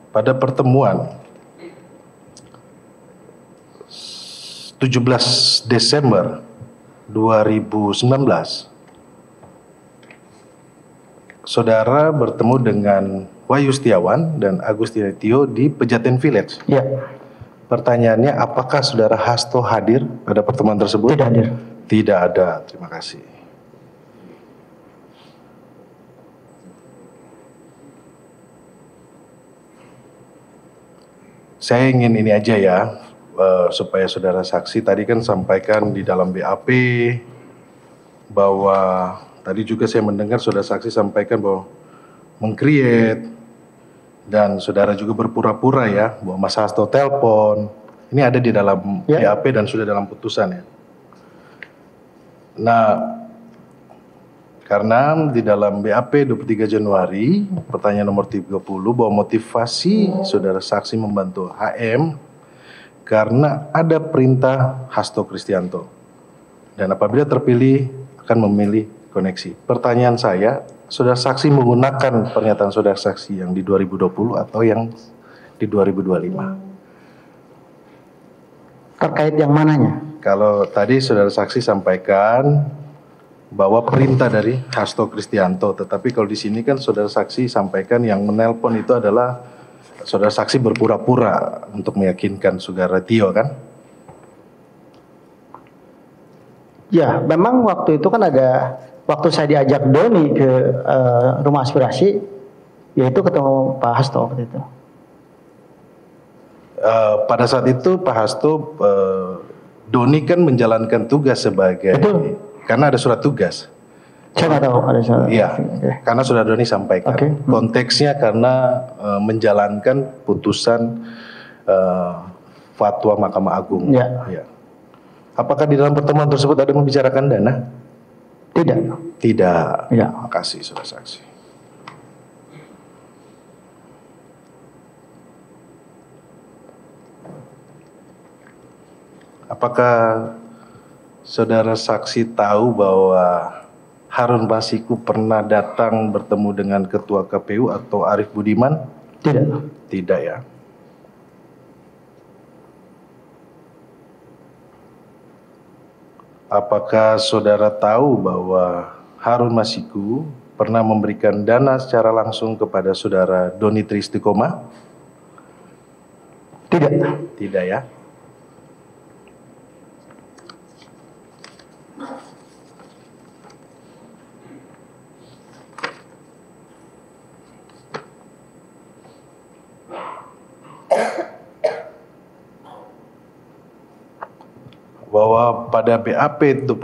pada pertemuan 17 Desember 2019, saudara bertemu dengan Wahyu Setiawan dan Agustin Tio di Pejaten Village. Ya. Pertanyaannya, apakah saudara Hasto hadir pada pertemuan tersebut? Tidak hadir. Tidak ada, terima kasih. Saya ingin ini aja ya, supaya saudara saksi tadi kan sampaikan di dalam BAP bahwa tadi juga saya mendengar saudara saksi sampaikan bahwa meng-create dan saudara juga berpura-pura ya bahwa Mas Hasto telepon. Ini ada di dalam BAP dan sudah dalam putusan ya. Nah, karena di dalam BAP 23 Januari pertanyaan nomor 30 bahwa motivasi saudara saksi membantu HM karena ada perintah Hasto Kristianto dan apabila terpilih akan memilih koneksi. Pertanyaan saya, saudara saksi menggunakan pernyataan saudara saksi yang di 2020 atau yang di 2025? Terkait yang mananya? Kalau tadi saudara saksi sampaikan bahwa perintah dari Hasto Kristianto, tetapi kalau di sini kan saudara saksi sampaikan yang menelpon itu adalah saudara saksi berpura-pura untuk meyakinkan saudara Tio kan? Ya, memang waktu itu kan ada, waktu saya diajak Doni ke rumah aspirasi, yaitu ketemu Pak Hasto waktu itu. Pada saat itu Pak Hasto, Doni kan menjalankan tugas sebagai, Betul. karena ada surat tugas. Saya nggak tahu ada salah. Iya, Oke. karena sudah Doni sampaikan. Oke. Konteksnya karena menjalankan putusan fatwa Mahkamah Agung. Ya. Ya. Apakah di dalam pertemuan tersebut ada membicarakan dana? Tidak. Tidak. Ya. Terima kasih, saudara saksi. Apakah saudara saksi tahu bahwa Harun Masiku pernah datang bertemu dengan Ketua KPU atau Arief Budiman? Tidak. Tidak ya. Apakah saudara tahu bahwa Harun Masiku pernah memberikan dana secara langsung kepada saudara Doni Tristikoma? Tidak. Tidak ya. Bahwa pada BAP 25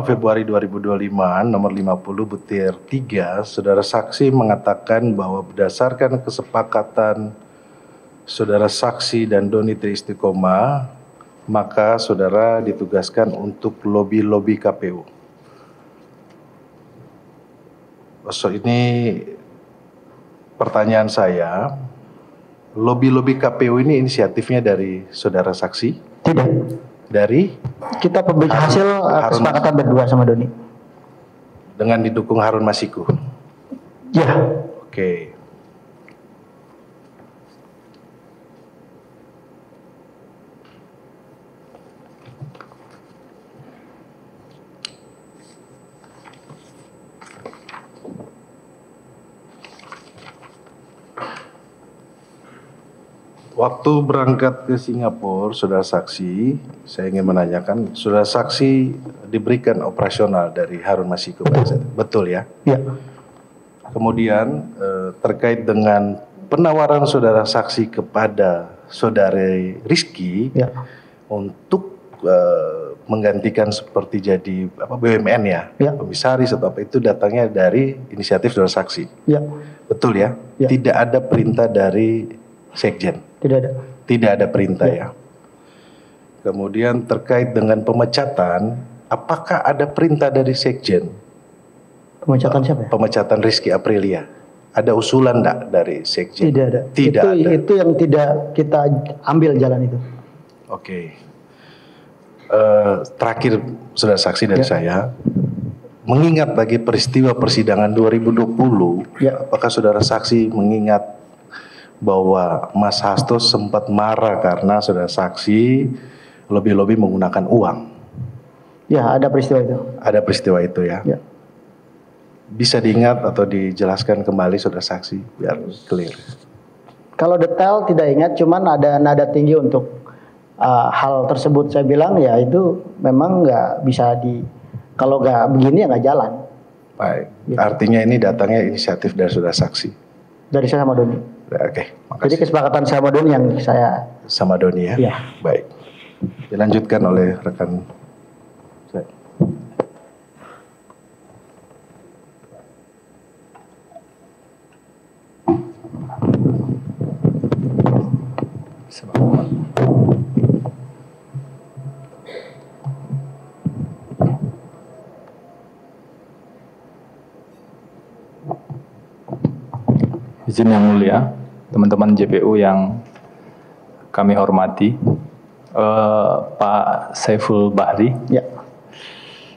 Februari 2025 nomor 50 butir 3, saudara saksi mengatakan bahwa berdasarkan kesepakatan saudara saksi dan Doni Tristikoma, maka saudara ditugaskan untuk lobi-lobi KPU. So, ini pertanyaan saya, lobi-lobi KPU ini inisiatifnya dari saudara saksi? Tidak. Dari Kita hasil kesepakatan berdua sama Doni. dengan didukung Harun Masiku. Ya. Oke. Waktu berangkat ke Singapura, saudara saksi, saya ingin menanyakan, saudara saksi diberikan operasional dari Harun Masiku. Betul ya? Ya. Kemudian terkait dengan penawaran saudara saksi kepada saudari Rizky Ya. untuk menggantikan seperti jadi BUMN ya, Ya. komisaris atau apa, itu datangnya dari inisiatif saudara saksi. Ya. Betul ya? Ya. Tidak ada perintah dari Sekjen. Tidak ada. Tidak ada perintah ya. Kemudian terkait dengan pemecatan, apakah ada perintah dari Sekjen? Pemecatan siapa ya? Pemecatan Rizky Aprilia. Ada usulan enggak dari Sekjen? Tidak ada. Tidak ada. Itu yang tidak kita ambil jalan itu. Oke. Terakhir saudara saksi dari saya, mengingat lagi peristiwa persidangan 2020, Ya. apakah saudara saksi mengingat bahwa Mas Hasto sempat marah karena saudara saksi lebih-lebih menggunakan uang? Ya, ada peristiwa itu. Ada peristiwa itu ya. Ya. Bisa diingat atau dijelaskan kembali saudara saksi biar clear. Kalau detail tidak ingat, cuman ada nada tinggi untuk hal tersebut. Saya bilang ya itu memang nggak bisa kalau nggak begini ya nggak jalan. Baik. Gitu. Artinya ini datangnya inisiatif dari saudara saksi. Dari saya sama Doni. Oke, Jadi makasih. kesepakatan saya sama Doni yang saya. Sama Doni ya. Iya. Baik. Dilanjutkan oleh rekan saya. Izin yang mulia, teman-teman JPU yang kami hormati, Pak Saiful Bahri, Ya.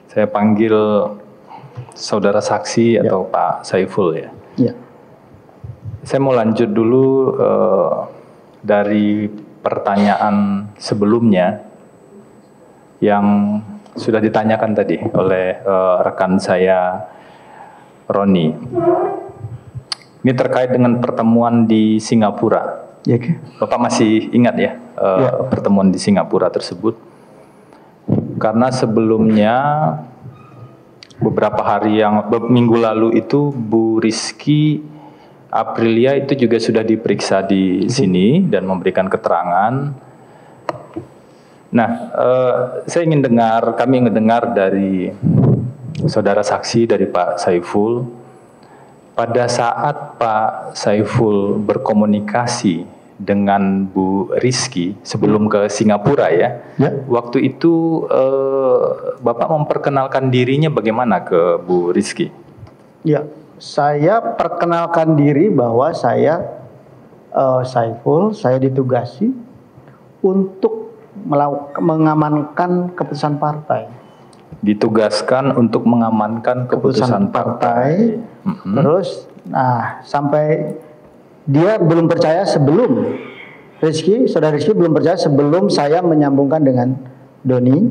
saya panggil saudara saksi atau Pak Saiful ya. Ya. Saya mau lanjut dulu dari pertanyaan sebelumnya yang sudah ditanyakan tadi oleh rekan saya Roni. Ini terkait dengan pertemuan di Singapura. Ya, oke. Bapak masih ingat ya, pertemuan di Singapura tersebut? Karena sebelumnya beberapa hari minggu lalu itu Bu Rizky Aprilia itu juga sudah diperiksa di sini dan memberikan keterangan. Nah, kami ingin dengar dari saudara saksi, dari Pak Saiful, pada saat Pak Saiful berkomunikasi dengan Bu Rizky sebelum ke Singapura ya. Waktu itu Bapak memperkenalkan dirinya bagaimana ke Bu Rizky? Ya, saya perkenalkan diri bahwa saya Saiful, saya ditugasi untuk mengamankan keputusan partai. Ditugaskan untuk mengamankan keputusan partai. Terus, sampai dia belum percaya sebelum saudara Rizky belum percaya sebelum saya menyambungkan dengan Doni.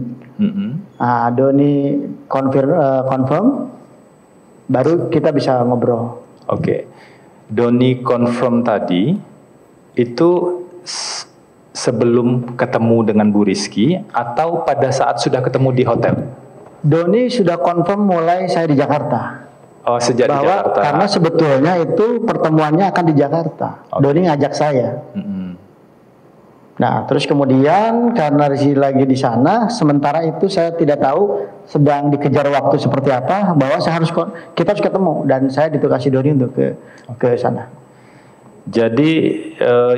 Doni confirm, baru kita bisa ngobrol. Oke. Doni confirm tadi itu sebelum ketemu dengan Bu Rizky atau pada saat sudah ketemu di hotel? Doni sudah confirm mulai saya di Jakarta. Oh, sejak di Jakarta. Karena sebetulnya itu pertemuannya akan di Jakarta. Doni ngajak saya. Nah, terus kemudian karena Rizky lagi di sana, sementara itu saya tidak tahu sedang dikejar waktu seperti apa, bahwa kita harus ketemu dan saya ditugasi Doni untuk ke sana. Jadi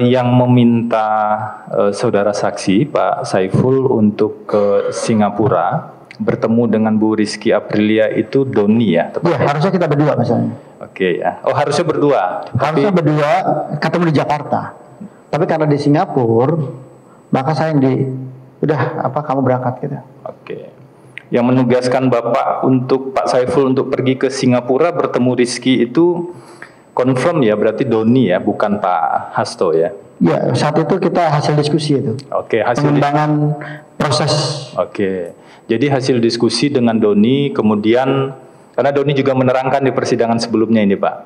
yang meminta saudara saksi Pak Saiful untuk ke Singapura bertemu dengan Bu Rizky Aprilia itu Doni ya? Iya, harusnya kita berdua misalnya. Oke ya. Oh, harusnya berdua. Harusnya berdua ketemu di Jakarta. Tapi karena di Singapura, maka saya kamu berangkat gitu. Oke. Yang menugaskan Bapak untuk Pak Saiful untuk pergi ke Singapura bertemu Rizky itu confirm ya, berarti Doni ya, bukan Pak Hasto ya? Ya, saat itu kita hasil diskusi itu. Oke, hasil pengembangan proses. Oke. Jadi hasil diskusi dengan Doni, kemudian karena Doni juga menerangkan di persidangan sebelumnya ini Pak,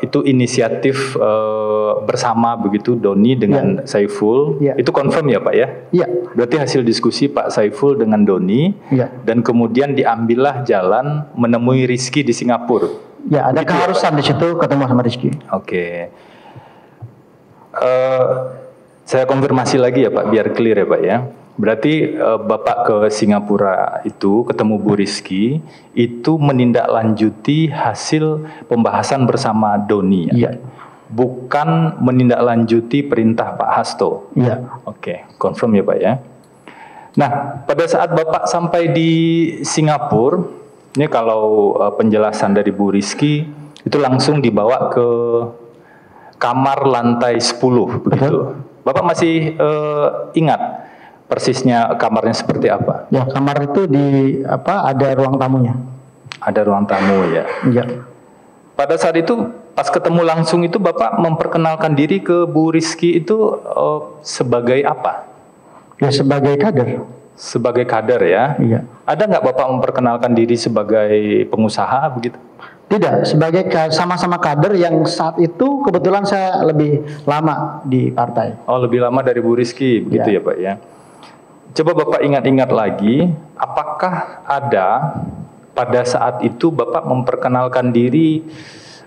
itu inisiatif bersama begitu Doni dengan Saiful, itu confirm ya Pak ya? Iya. Berarti hasil diskusi Pak Saiful dengan Doni, dan kemudian diambillah jalan menemui Rizky di Singapura. Ya, ada keharusan di situ ketemu sama Rizky. Oke. Saya konfirmasi lagi ya Pak, biar clear ya Pak ya. Berarti Bapak ke Singapura itu ketemu Bu Rizky itu menindaklanjuti hasil pembahasan bersama Doni ya? Iya. Bukan menindaklanjuti perintah Pak Hasto? Iya. Oke, confirm ya Pak ya. Nah, pada saat Bapak sampai di Singapura, ini kalau penjelasan dari Bu Rizky itu langsung dibawa ke kamar lantai 10 begitu. Bapak masih ingat persisnya kamarnya seperti apa? Ya, kamar itu ada ruang tamunya. Ada ruang tamu ya. Iya. Pada saat itu pas ketemu langsung itu Bapak memperkenalkan diri ke Bu Rizky itu sebagai apa? Ya, sebagai kader. Sebagai kader ya. Iya. Ada nggak Bapak memperkenalkan diri sebagai pengusaha begitu? Tidak, sebagai sama-sama kader yang saat itu kebetulan saya lebih lama di partai. Oh, lebih lama dari Bu Rizky begitu ya Pak ya. Coba Bapak ingat-ingat lagi, apakah ada pada saat itu Bapak memperkenalkan diri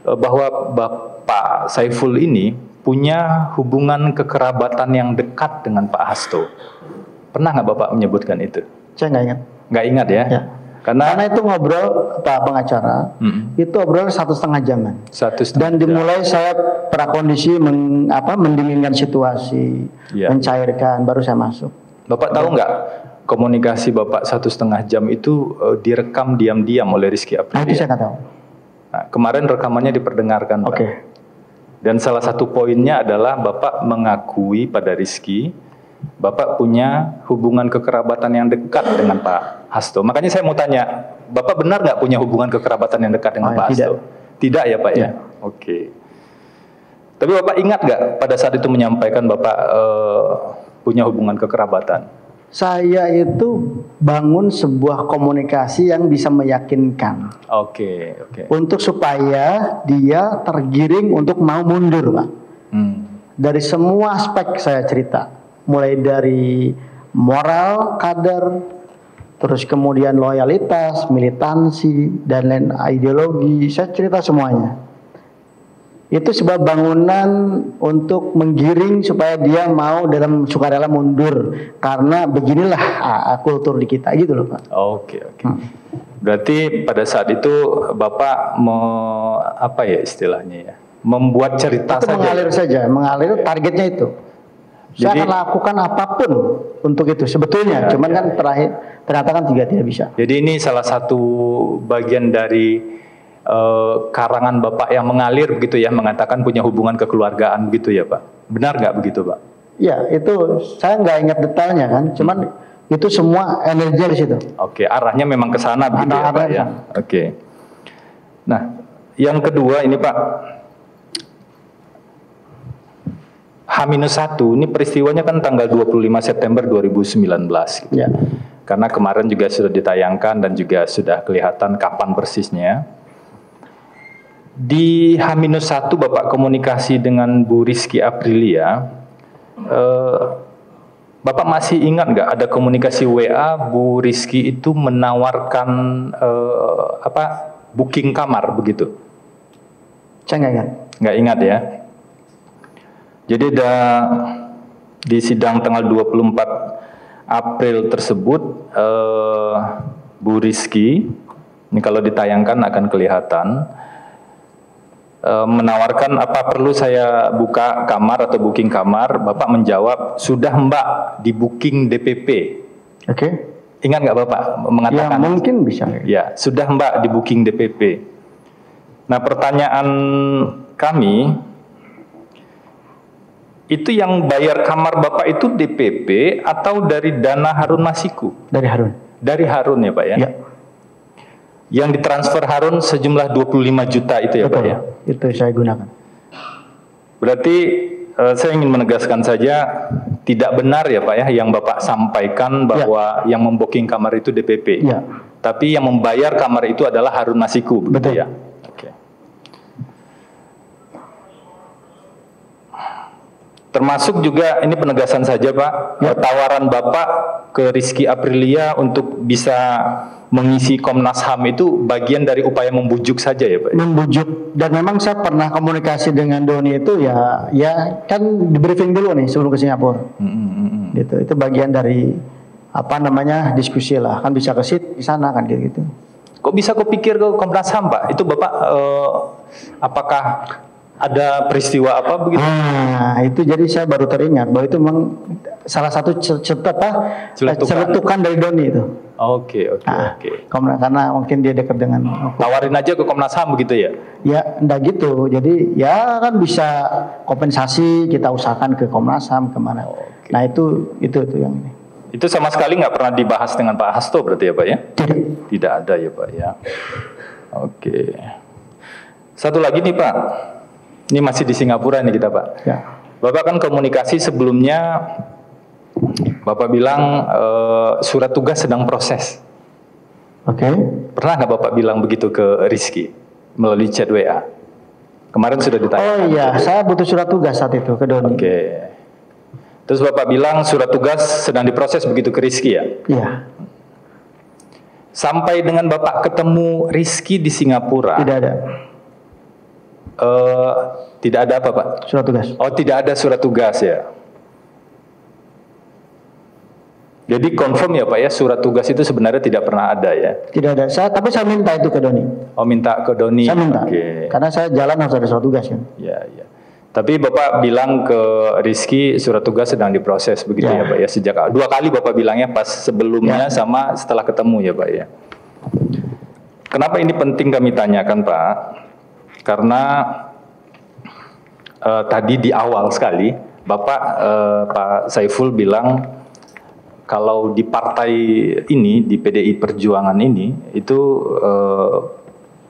bahwa Bapak Saiful ini punya hubungan kekerabatan yang dekat dengan Pak Hasto? Pernah nggak Bapak menyebutkan itu? Saya nggak ingat. Nggak ingat ya? Ya. Karena itu ngobrol Pak pengacara, itu obrol 1,5 jaman. Dan dimulai saya prakondisi mendinginkan situasi, mencairkan, baru saya masuk. Bapak tahu nggak komunikasi Bapak 1,5 jam itu direkam diam-diam oleh Rizky Aprilia? Itu saya nggak tahu. Nah, kemarin rekamannya diperdengarkan Pak. Oke. Dan salah satu poinnya adalah Bapak mengakui pada Rizky Bapak punya hubungan kekerabatan yang dekat dengan Pak Hasto. Makanya saya mau tanya, Bapak benar nggak punya hubungan kekerabatan yang dekat dengan Pak Hasto? Tidak ya Pak ya? Oke. Tapi Bapak ingat nggak pada saat itu menyampaikan Bapak punya hubungan kekerabatan? Saya itu bangun sebuah komunikasi yang bisa meyakinkan. Oke. Untuk supaya dia tergiring untuk mau mundur, Pak. Dari semua aspek saya cerita. Mulai dari moral, kader, terus kemudian loyalitas, militansi, dan lain ideologi. Saya cerita semuanya. Itu sebuah bangunan untuk menggiring supaya dia mau dalam sukarela mundur karena beginilah kultur di kita gitu loh Pak. Oke. Berarti pada saat itu Bapak apa ya istilahnya ya? Membuat cerita itu saja. mengalir targetnya itu. Saya akan lakukan apapun untuk itu sebetulnya, cuman kan terakhir ternyata kan tidak bisa. Jadi ini salah satu bagian dari karangan Bapak yang mengalir begitu ya, mengatakan punya hubungan kekeluargaan begitu ya Pak. Benar nggak begitu Pak? Ya itu saya nggak ingat detailnya kan, cuman itu semua energi di situ. Oke, arahnya memang ke sana begitu ya Pak ya. Oke. Nah, yang kedua ini Pak, H-1 ini peristiwanya kan tanggal 25 September 2019 gitu. Ya. Karena kemarin juga sudah ditayangkan dan juga sudah kelihatan kapan persisnya. Di H-1 Bapak komunikasi dengan Bu Rizky Aprilia, Bapak masih ingat nggak ada komunikasi WA Bu Rizky itu menawarkan booking kamar begitu? Saya nggak ingat. Nggak ingat ya. Jadi di sidang tanggal 24 April tersebut, Bu Rizky, ini kalau ditayangkan akan kelihatan, menawarkan apa perlu saya buka kamar atau booking kamar. Bapak menjawab, sudah Mbak di booking DPP. Oke. Ingat nggak Bapak mengatakan? Ya mungkin bisa. Ya, sudah Mbak di booking DPP. Nah pertanyaan kami, itu yang bayar kamar Bapak itu DPP atau dari dana Harun Masiku? Dari Harun. Dari Harun ya Pak ya? Ya. Yang ditransfer Harun sejumlah 25 juta itu ya. Betul, Pak ya? Itu saya gunakan. Berarti saya ingin menegaskan saja, tidak benar ya Pak ya yang Bapak sampaikan bahwa yang membooking kamar itu DPP. Ya. Tapi yang membayar kamar itu adalah Harun Masiku, begitu ya? Oke. Termasuk juga ini penegasan saja Pak, tawaran Bapak ke Rizky Aprilia untuk bisa mengisi Komnas HAM itu bagian dari upaya membujuk saja ya Pak? Membujuk, dan memang saya pernah komunikasi dengan Doni itu ya kan di briefing dulu nih sebelum ke Singapura. Gitu, itu bagian dari diskusi lah, kan bisa ke sana kan gitu. Kok bisa kepikir ke Komnas HAM Pak? Itu Bapak apakah ada peristiwa apa begitu? Itu jadi saya baru teringat bahwa itu memang salah satu celetukan dari Doni itu. Oke. Karena mungkin dia dekat dengan tawarin aja ke Komnas HAM begitu ya? Ya, enggak gitu. Jadi ya kan bisa kompensasi, kita usahakan ke Komnas HAM kemana. Nah itu yang ini. Itu sama sekali nggak pernah dibahas dengan Pak Hasto berarti ya Pak ya? Tidak ada ya Pak ya. Oke. Satu lagi nih Pak. Ini masih di Singapura nih kita Pak. Ya. Bapak kan komunikasi sebelumnya, Bapak bilang surat tugas sedang proses. Oke. Pernah nggak Bapak bilang begitu ke Rizky melalui chat WA? Kemarin sudah ditanya. Oh iya, saya butuh surat tugas saat itu ke Doni. Oke. Terus Bapak bilang surat tugas sedang diproses begitu ke Rizky ya? Iya. Sampai dengan Bapak ketemu Rizky di Singapura? Tidak ada. Tidak ada apa Pak? Surat tugas. Oh tidak ada surat tugas ya. Jadi confirm ya Pak ya, surat tugas itu sebenarnya tidak pernah ada ya? Tidak ada. Tapi saya minta itu ke Doni. Oh minta ke Doni. Saya minta. Okay. Karena saya jalan harus ada surat tugas kan. Ya. Tapi Bapak bilang ke Rizky surat tugas sedang diproses begitu ya Pak ya? Sejak 2 kali Bapak bilangnya, pas sebelumnya sama setelah ketemu ya Pak ya. Kenapa ini penting kami tanyakan Pak? Karena tadi di awal sekali Bapak Pak Saiful bilang kalau di partai ini, di PDI Perjuangan ini itu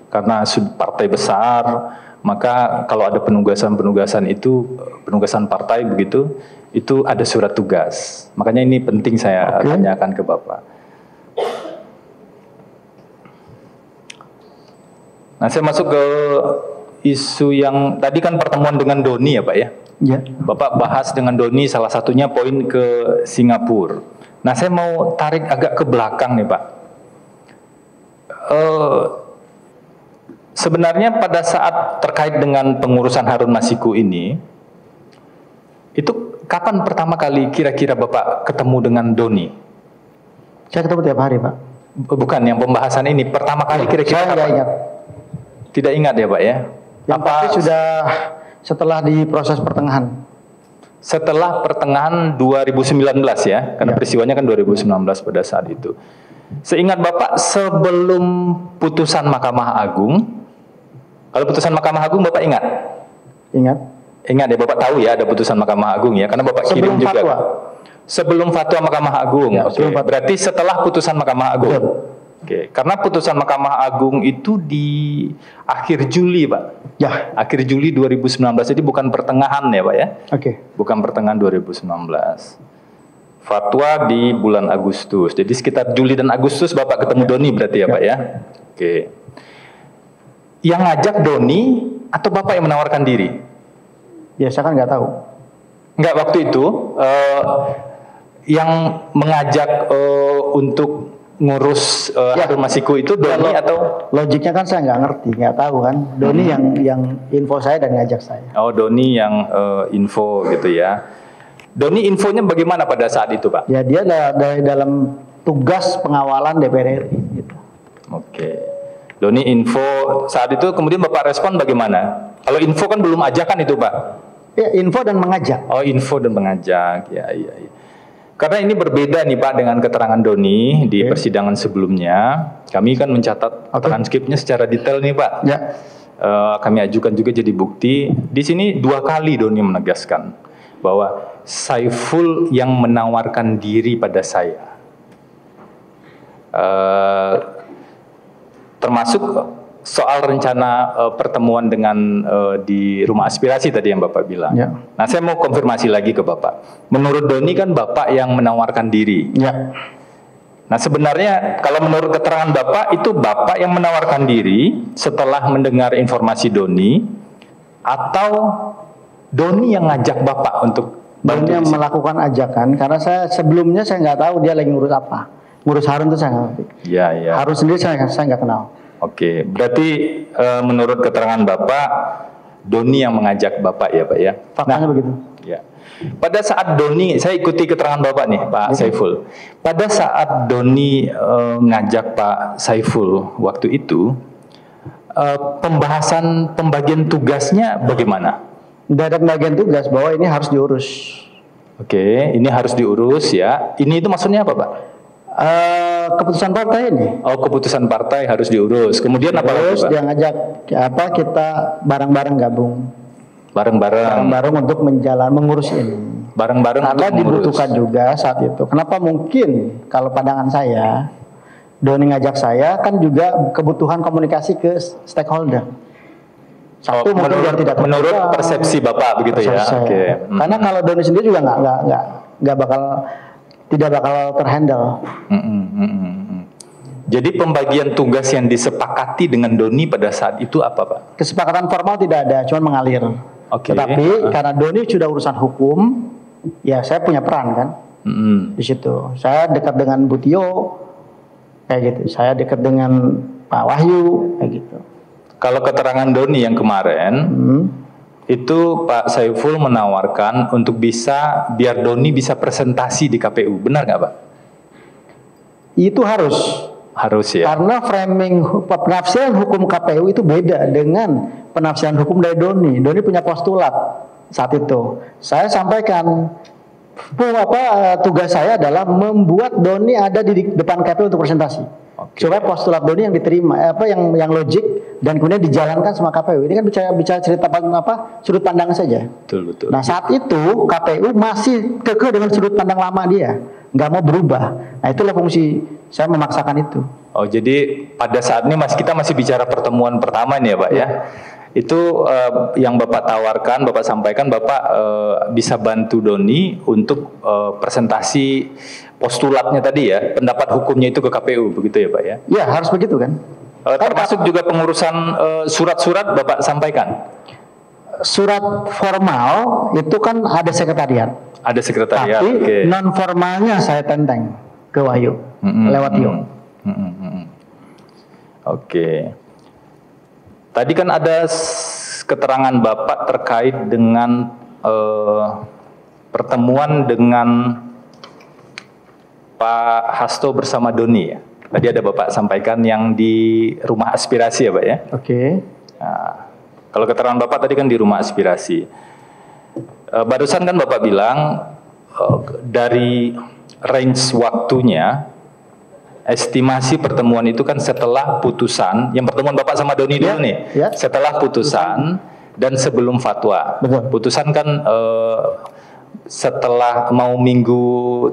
karena partai besar, maka kalau ada penugasan itu penugasan partai begitu, itu ada surat tugas. Makanya ini penting saya tanyakan ke Bapak. Nah, saya masuk ke isu yang tadi kan pertemuan dengan Doni ya Pak ya? Iya. Bapak bahas dengan Doni salah satunya poin ke Singapura. Nah, saya mau tarik agak ke belakang nih Pak. sebenarnya pada saat terkait dengan pengurusan Harun Masiku ini, itu kapan pertama kali kira-kira Bapak ketemu dengan Doni? Saya ketemu tiap hari, Pak. Bukan, yang pembahasan ini pertama kali kira-kira Saya nggak kapan? ingat. Tidak ingat ya Pak ya? Yang pasti sudah setelah di proses pertengahan. Setelah pertengahan 2019 ya, karena peristiwanya kan 2019 pada saat itu. Seingat Bapak sebelum putusan Mahkamah Agung, kalau putusan Mahkamah Agung Bapak ingat? Ingat? Ingat ya, Bapak tahu ya ada putusan Mahkamah Agung ya, karena Bapak kirim Sebelum juga. fatwa. Sebelum fatwa Mahkamah Agung. Ya, Oke. sebelum fatwa. Berarti setelah putusan Mahkamah Agung. Betul. Oke, karena putusan Mahkamah Agung itu di akhir Juli, Pak. Ya. Akhir Juli 2019, jadi bukan pertengahan ya, Pak ya? Oke. Bukan pertengahan 2019. Fatwa di bulan Agustus. Jadi sekitar Juli dan Agustus Bapak ketemu Doni berarti ya, Pak ya? Oke. Yang ngajak Doni atau Bapak yang menawarkan diri? Ya, saya kan nggak tahu. Enggak, waktu itu yang mengajak untuk ngurus Harun Masiku itu Doni atau? Logiknya kan saya nggak ngerti, nggak tahu kan. Doni yang info saya dan ngajak saya. Oh, Doni yang info gitu ya. Doni infonya bagaimana pada saat itu, Pak? Ya, dia dari dalam tugas pengawalan DPR RI gitu. Oke. Doni info saat itu, kemudian Bapak respon bagaimana? Kalau info kan belum ajakan itu, Pak. Ya, info dan mengajak. Oh, info dan mengajak. Ya, iya, iya. Karena ini berbeda nih Pak dengan keterangan Doni di persidangan sebelumnya. Kami kan mencatat transkripnya secara detail nih Pak. Ya. Kami ajukan juga jadi bukti. Di sini 2 kali Doni menegaskan bahwa Saiful yang menawarkan diri pada saya. Termasuk soal rencana pertemuan dengan di rumah aspirasi tadi yang Bapak bilang. Ya. Nah, saya mau konfirmasi lagi ke Bapak. Menurut Doni kan Bapak yang menawarkan diri. Ya. Nah, sebenarnya kalau menurut keterangan Bapak itu Bapak yang menawarkan diri setelah mendengar informasi Doni atau Doni yang ngajak Bapak untuk Doni bantu yang di situ? melakukan ajakan karena sebelumnya saya nggak tahu dia lagi ngurus apa. Ngurus Harun itu saya nggak ngerti. Iya, iya. Harun sendiri saya nggak kenal. Oke, berarti menurut keterangan Bapak, Doni yang mengajak Bapak ya Pak ya? Faktanya begitu. Ya. Pada saat Doni, saya ikuti keterangan Bapak nih Pak Saiful. Pada saat Doni ngajak Pak Saiful waktu itu, pembagian tugasnya bagaimana? Tidak ada pembagian tugas bahwa ini harus diurus. Oke, ini harus diurus ya. Ini itu maksudnya apa Pak? Keputusan partai ini. Oh, keputusan partai harus diurus. Kemudian apa lagi Terus Pak? dia ngajak kita bareng-bareng gabung. Bareng-bareng. Bareng-bareng untuk mengurus ini. Bareng-bareng Karena untuk mengurus. dibutuhkan juga saat itu. Kenapa mungkin kalau pandangan saya, Doni ngajak saya kan juga kebutuhan komunikasi ke stakeholder. Satu mungkin dia tidak menurut terbuka. persepsi Bapak begitu ya. Persepsi saya. Oke. Karena kalau Doni sendiri juga tidak bakal terhandle. Jadi pembagian tugas yang disepakati dengan Doni pada saat itu apa Pak? Kesepakatan formal tidak ada, cuma mengalir. Oke. Tetapi karena Doni sudah urusan hukum, ya saya punya peran kan di situ. Saya dekat dengan Bu Tio, kayak gitu. Saya dekat dengan Pak Wahyu, kayak gitu. Kalau keterangan Doni yang kemarin, itu Pak Saiful menawarkan untuk biar Doni bisa presentasi di KPU, benar nggak Pak? Itu harus. Harus ya. Karena framing penafsiran hukum KPU itu beda dengan penafsiran hukum dari Doni. Doni punya postulat saat itu. Saya sampaikan tugas saya adalah membuat Doni ada di depan KPU untuk presentasi. Supaya postulat Doni yang diterima, yang logik dan kemudian dijalankan sama KPU. Ini kan bicara cerita sudut pandang saja. Betul, betul. Nah, saat itu KPU masih kekeh dengan sudut pandang lama dia, nggak mau berubah. Nah, itulah fungsi saya memaksakan itu. Oh, jadi pada saat ini kita masih bicara pertemuan pertama nih ya Pak ya. Itu yang Bapak tawarkan, Bapak sampaikan, Bapak bisa bantu Doni untuk presentasi postulatnya tadi ya, pendapat hukumnya itu ke KPU, begitu ya Pak ya? Ya, harus begitu kan. Termasuk juga pengurusan surat-surat Bapak sampaikan? Surat formal itu kan ada sekretariat. Ada sekretariat, tapi non formalnya saya tenteng ke Wahyu lewat Tio. Oke. Tadi kan ada keterangan Bapak terkait dengan pertemuan dengan Pak Hasto bersama Doni ya. Tadi ada Bapak sampaikan yang di rumah aspirasi ya Pak ya. Oke. Nah, kalau keterangan Bapak tadi kan di rumah aspirasi. Barusan kan Bapak bilang dari range waktunya, estimasi pertemuan itu kan setelah putusan, yang pertemuan Bapak sama Doni dulu nih, setelah putusan dan sebelum fatwa. Betul. Putusan kan setelah mau minggu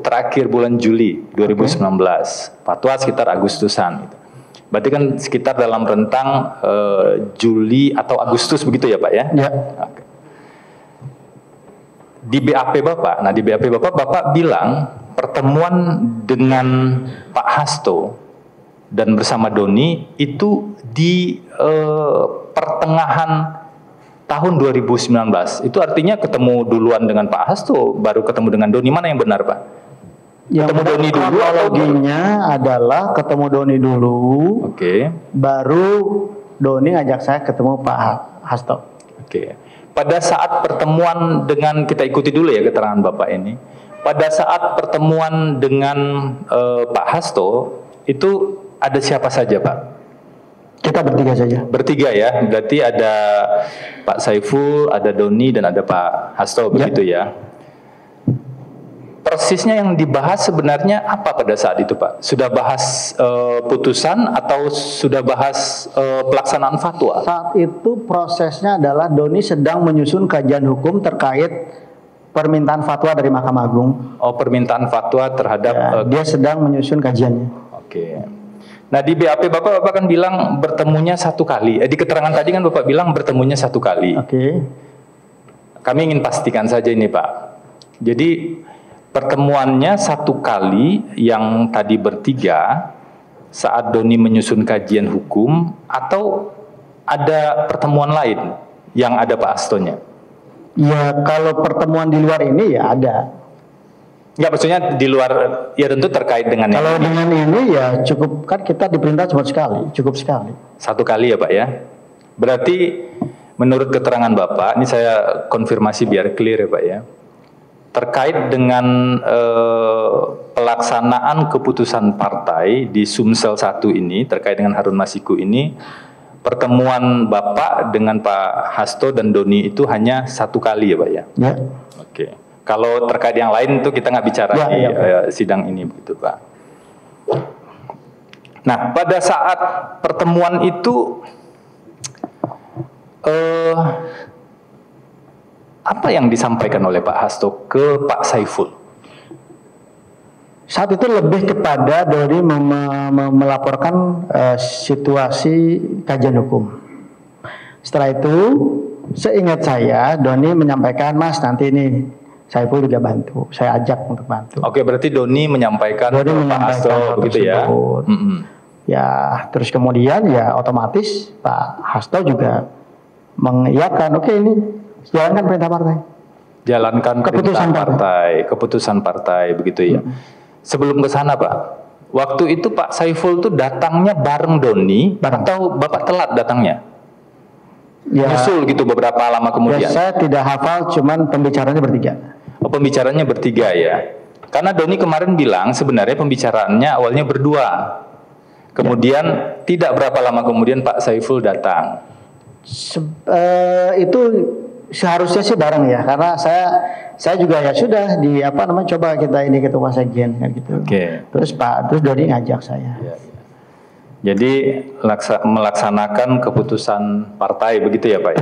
terakhir bulan Juli 2019, fatwa sekitar Agustusan. Gitu. Berarti kan sekitar dalam rentang Juli atau Agustus begitu ya Pak ya? Ya. Oke. Di BAP Bapak, nah di BAP Bapak bilang pertemuan dengan Pak Hasto dan bersama Doni itu di pertengahan tahun 2019. Itu artinya ketemu duluan dengan Pak Hasto, baru ketemu dengan Doni. Mana yang benar Pak? Yang Ketemu Doni dulu atau kronologinya adalah ketemu Doni dulu, Oke. baru Doni ngajak saya ketemu Pak Hasto. Oke. Pada saat pertemuan dengan, kita ikuti dulu ya keterangan Bapak ini. Pada saat pertemuan dengan Pak Hasto, itu ada siapa saja Pak? Kita bertiga saja. Bertiga ya, berarti ada Pak Saiful, ada Doni, dan ada Pak Hasto, begitu ya. Persisnya yang dibahas sebenarnya apa pada saat itu Pak? Sudah bahas putusan atau sudah bahas pelaksanaan fatwa? Saat itu prosesnya adalah Doni sedang menyusun kajian hukum terkait permintaan fatwa dari Mahkamah Agung. Oh, permintaan fatwa terhadap... Dia sedang menyusun kajiannya. Oke. Nah di BAP Bapak kan bilang bertemunya satu kali. Di keterangan tadi kan Bapak bilang bertemunya satu kali. Oke. Kami ingin pastikan saja ini Pak. Jadi pertemuannya satu kali yang tadi bertiga saat Doni menyusun kajian hukum, atau ada pertemuan lain yang ada Pak Hastonya? Ya kalau pertemuan di luar ini ya ada. Enggak, maksudnya di luar, ya tentu terkait dengan Kalau yang dengan ini ya cukup, kan kita diperintah cuma sekali, cukup sekali. satu kali ya Pak ya. Berarti menurut keterangan Bapak, ini saya konfirmasi biar clear ya Pak ya. Terkait dengan pelaksanaan keputusan partai di Sumsel 1 ini, terkait dengan Harun Masiku ini, pertemuan Bapak dengan Pak Hasto dan Doni itu hanya satu kali ya Pak ya? Ya. Oke. Kalau terkait yang lain itu kita nggak bicara di sidang ini begitu Pak. Nah pada saat pertemuan itu apa yang disampaikan oleh Pak Hasto ke Pak Saiful? Saat itu lebih kepada Doni melaporkan situasi kajian hukum. Setelah itu, seingat saya, Doni menyampaikan, Mas nanti ini Saiful juga bantu, saya ajak untuk bantu. Oke, berarti Doni menyampaikan ke Pak Hasto begitu ya? Ya, terus kemudian ya otomatis Pak Hasto juga mengiyakan, oke ini jalankan perintah partai. Jalankan Keputusan keputusan partai begitu ya. Sebelum ke sana Pak, waktu itu Pak Saiful tuh datangnya bareng Doni, atau Bapak telat datangnya? Ya, Nyusul gitu beberapa lama kemudian? Ya, saya tidak hafal, cuman pembicaranya bertiga. Oh, pembicaranya bertiga ya. Karena Doni kemarin bilang sebenarnya pembicaraannya awalnya berdua. Kemudian tidak berapa lama kemudian Pak Saiful datang. Itu seharusnya sih bareng ya, karena saya juga ya sudah di coba kita ini ketemu sekjen kan gitu. Oke. Terus Doni ngajak saya. Ya. Jadi melaksanakan keputusan partai begitu ya Pak ya?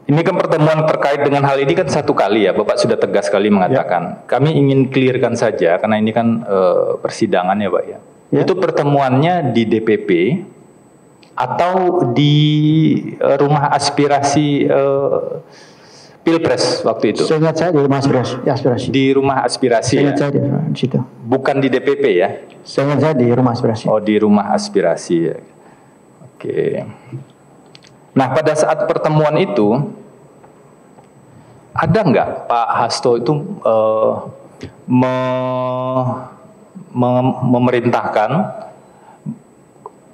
Ini kan pertemuan terkait dengan hal ini kan satu kali ya, Bapak sudah tegas sekali mengatakan. Kami ingin clearkan saja karena ini kan persidangan ya Pak ya. Itu pertemuannya di DPP atau di rumah aspirasi Pilpres waktu itu? Seingat saya di rumah aspirasi. Di rumah aspirasi ya? Seingat saya di situ. Bukan di DPP ya? Seingat saya di rumah aspirasi. Oh, di rumah aspirasi ya. Oke. Nah, pada saat pertemuan itu, ada nggak Pak Hasto itu memerintahkan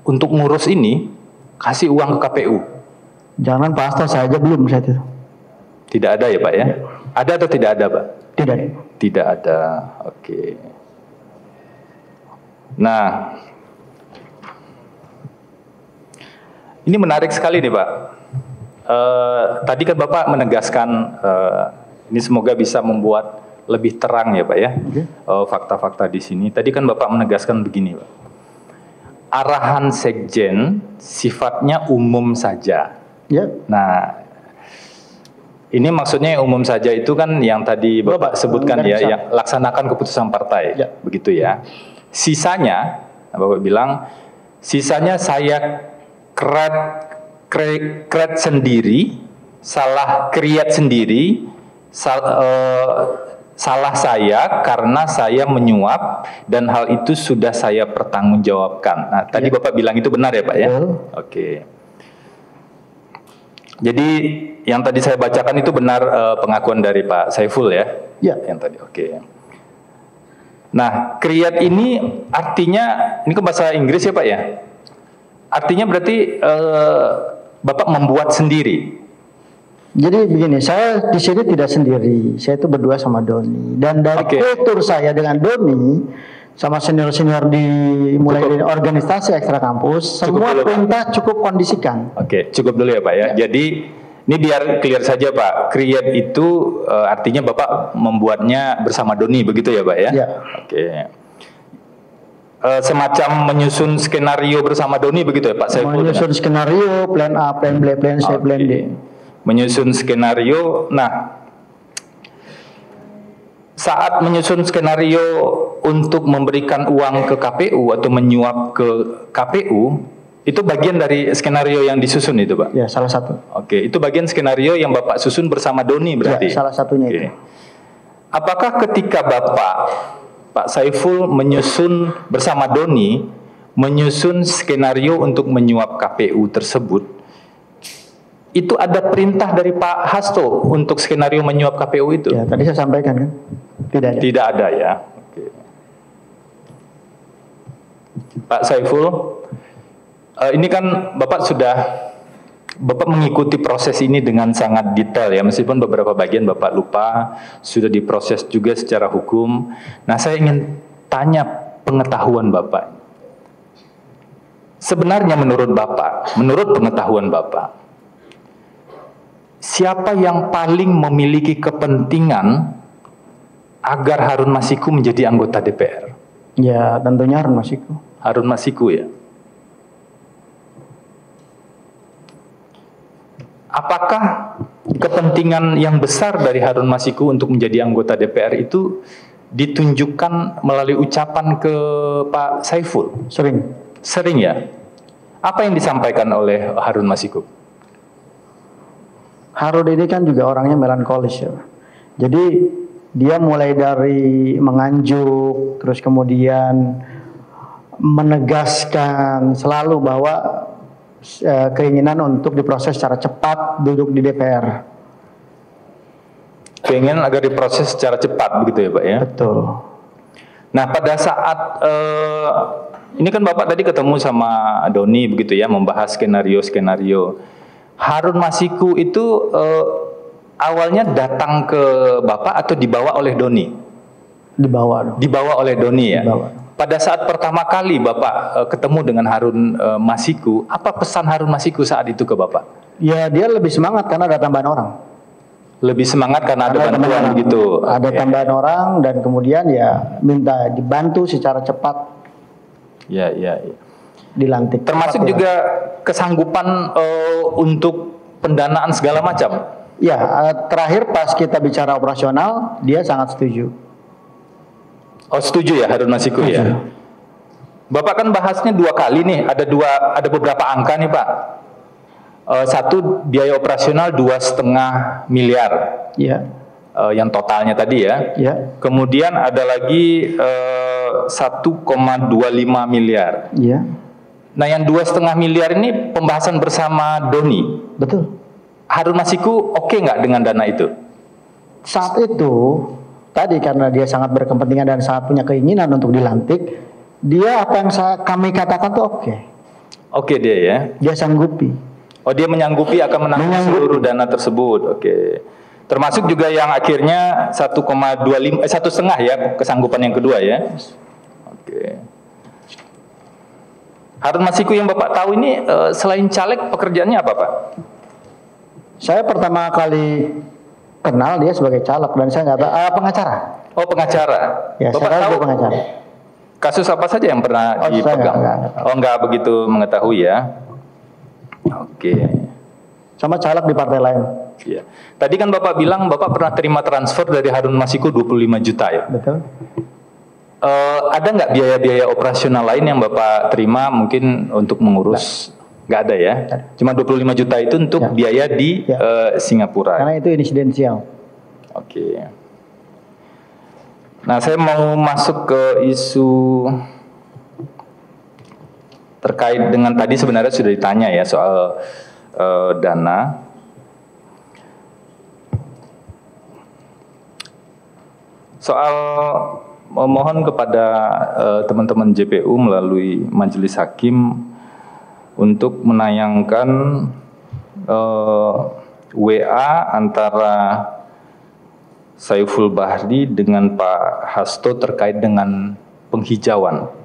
untuk ngurus ini kasih uang ke KPU? Jangan Pak Hasto saja belum saat itu. Tidak ada ya Pak ya? Ada atau tidak ada Pak? Tidak. Tidak ada, oke. Nah, ini menarik sekali nih Pak. Tadi kan Bapak menegaskan, ini semoga bisa membuat lebih terang ya Pak ya, fakta-fakta di sini. Tadi kan Bapak menegaskan begini Pak. Arahan Sekjen sifatnya umum saja. Ya. Nah, ini maksudnya yang umum saja itu kan yang tadi Bapak sebutkan ya, yang laksanakan keputusan partai, begitu ya. Sisanya, Bapak bilang, sisanya saya create sendiri, salah create sendiri, salah saya karena saya menyuap dan hal itu sudah saya pertanggungjawabkan. Nah, tadi Bapak bilang itu benar ya Pak ya? Oke. Jadi yang tadi saya bacakan itu benar pengakuan dari Pak Saiful ya? Ya. Yang tadi, oke. Nah, create ini artinya, ini ke bahasa Inggris ya Pak ya? Artinya berarti Bapak membuat sendiri? Jadi begini, saya di sini tidak sendiri, saya itu berdua sama Doni. Dan dari kultur saya dengan Doni, sama senior-senior mulai dari organisasi ekstra kampus, semua perintah cukup kondisikan. Oke, cukup dulu ya Pak ya. Jadi ini biar clear saja Pak, create itu artinya Bapak membuatnya bersama Doni begitu ya Pak ya? Ya. Oke. Semacam menyusun skenario bersama Doni begitu ya Pak Saiful? Menyusun skenario, plan A, plan B, plan C, plan D. Menyusun skenario, nah saat menyusun skenario untuk memberikan uang ke KPU atau menyuap ke KPU, itu bagian dari skenario yang disusun itu Pak? Ya, salah satu. Oke, itu bagian skenario yang Bapak susun bersama Doni berarti? Ya, salah satunya itu. Apakah ketika Pak Saiful menyusun bersama Doni, menyusun skenario untuk menyuap KPU tersebut, itu ada perintah dari Pak Hasto untuk skenario menyuap KPU itu? Ya, tadi saya sampaikan kan, tidak ada. Tidak ada ya. Oke. Pak Saiful, ini kan Bapak mengikuti proses ini dengan sangat detail ya, meskipun beberapa bagian Bapak lupa, sudah diproses juga secara hukum. Nah, saya ingin tanya pengetahuan Bapak. Sebenarnya menurut Bapak, menurut pengetahuan Bapak, siapa yang paling memiliki kepentingan agar Harun Masiku menjadi anggota DPR? Ya, tentunya Harun Masiku. Harun Masiku ya. Apakah kepentingan yang besar dari Harun Masiku untuk menjadi anggota DPR itu ditunjukkan melalui ucapan ke Pak Saiful? Sering. Sering ya? Apa yang disampaikan oleh Harun Masiku? Harun ini kan juga orangnya melankolis ya. Jadi dia mulai dari menganjuk, terus kemudian menegaskan selalu bahwa keinginan untuk diproses secara cepat duduk di DPR. Keinginan agar diproses secara cepat begitu ya Pak ya? Betul. Nah pada saat ini kan Bapak tadi ketemu sama Doni begitu ya, membahas skenario-skenario. Harun Masiku itu awalnya datang ke Bapak atau dibawa oleh Doni? Dibawa. Dibawa oleh Doni ya? Dibawa. Pada saat pertama kali Bapak ketemu dengan Harun Masiku, apa pesan Harun Masiku saat itu ke Bapak? Ya dia lebih semangat karena ada tambahan orang. Lebih semangat karena ada bantuan begitu? Ada tambahan orang dan kemudian ya minta dibantu secara cepat. Ya. Dilantik. Termasuk juga kesanggupan untuk pendanaan segala macam? Ya, terakhir pas kita bicara operasional, dia sangat setuju. Oh setuju ya Harun Masiku ya? Bapak kan bahasnya 2 kali nih, ada beberapa angka nih Pak. Satu biaya operasional 2,5 miliar. Ya. Yang totalnya tadi ya. Ya. Kemudian ada lagi 1,25 miliar. Ya. Nah yang 2,5 miliar ini pembahasan bersama Doni. Betul. Harun Masiku oke nggak dengan dana itu? Saat itu tadi karena dia sangat berkepentingan dan sangat punya keinginan untuk dilantik, dia apa yang kami katakan tuh oke. Oke dia ya. Dia sanggupi. Oh dia menyanggupi akan menanggung seluruh dana tersebut. Oke. Termasuk juga yang akhirnya 1,25 1,5 ya kesanggupan yang kedua ya. Oke. Harun Masiku yang Bapak tahu ini selain caleg pekerjaannya apa Pak? Saya pertama kali kenal dia sebagai caleg dan saya nggak tahu pengacara. Oh pengacara. Ya, Bapak saya tahu pengacara. kasus apa saja yang pernah dipegang? Oh nggak begitu mengetahui ya. Oke. Sama caleg di partai lain. Iya. Tadi kan Bapak bilang Bapak pernah terima transfer dari Harun Masiku 25 juta ya? Betul. Ada nggak biaya-biaya operasional lain yang Bapak terima mungkin untuk mengurus? Nggak ada ya? Cuma 25 juta itu untuk biaya di Singapura. Karena itu insidensial. Oke. Nah saya mau masuk ke isu terkait dengan tadi sebenarnya sudah ditanya ya soal dana. Soal memohon kepada teman-teman JPU melalui Majelis Hakim untuk menayangkan WA antara Saiful Bahri dengan Pak Hasto terkait dengan penghijauan.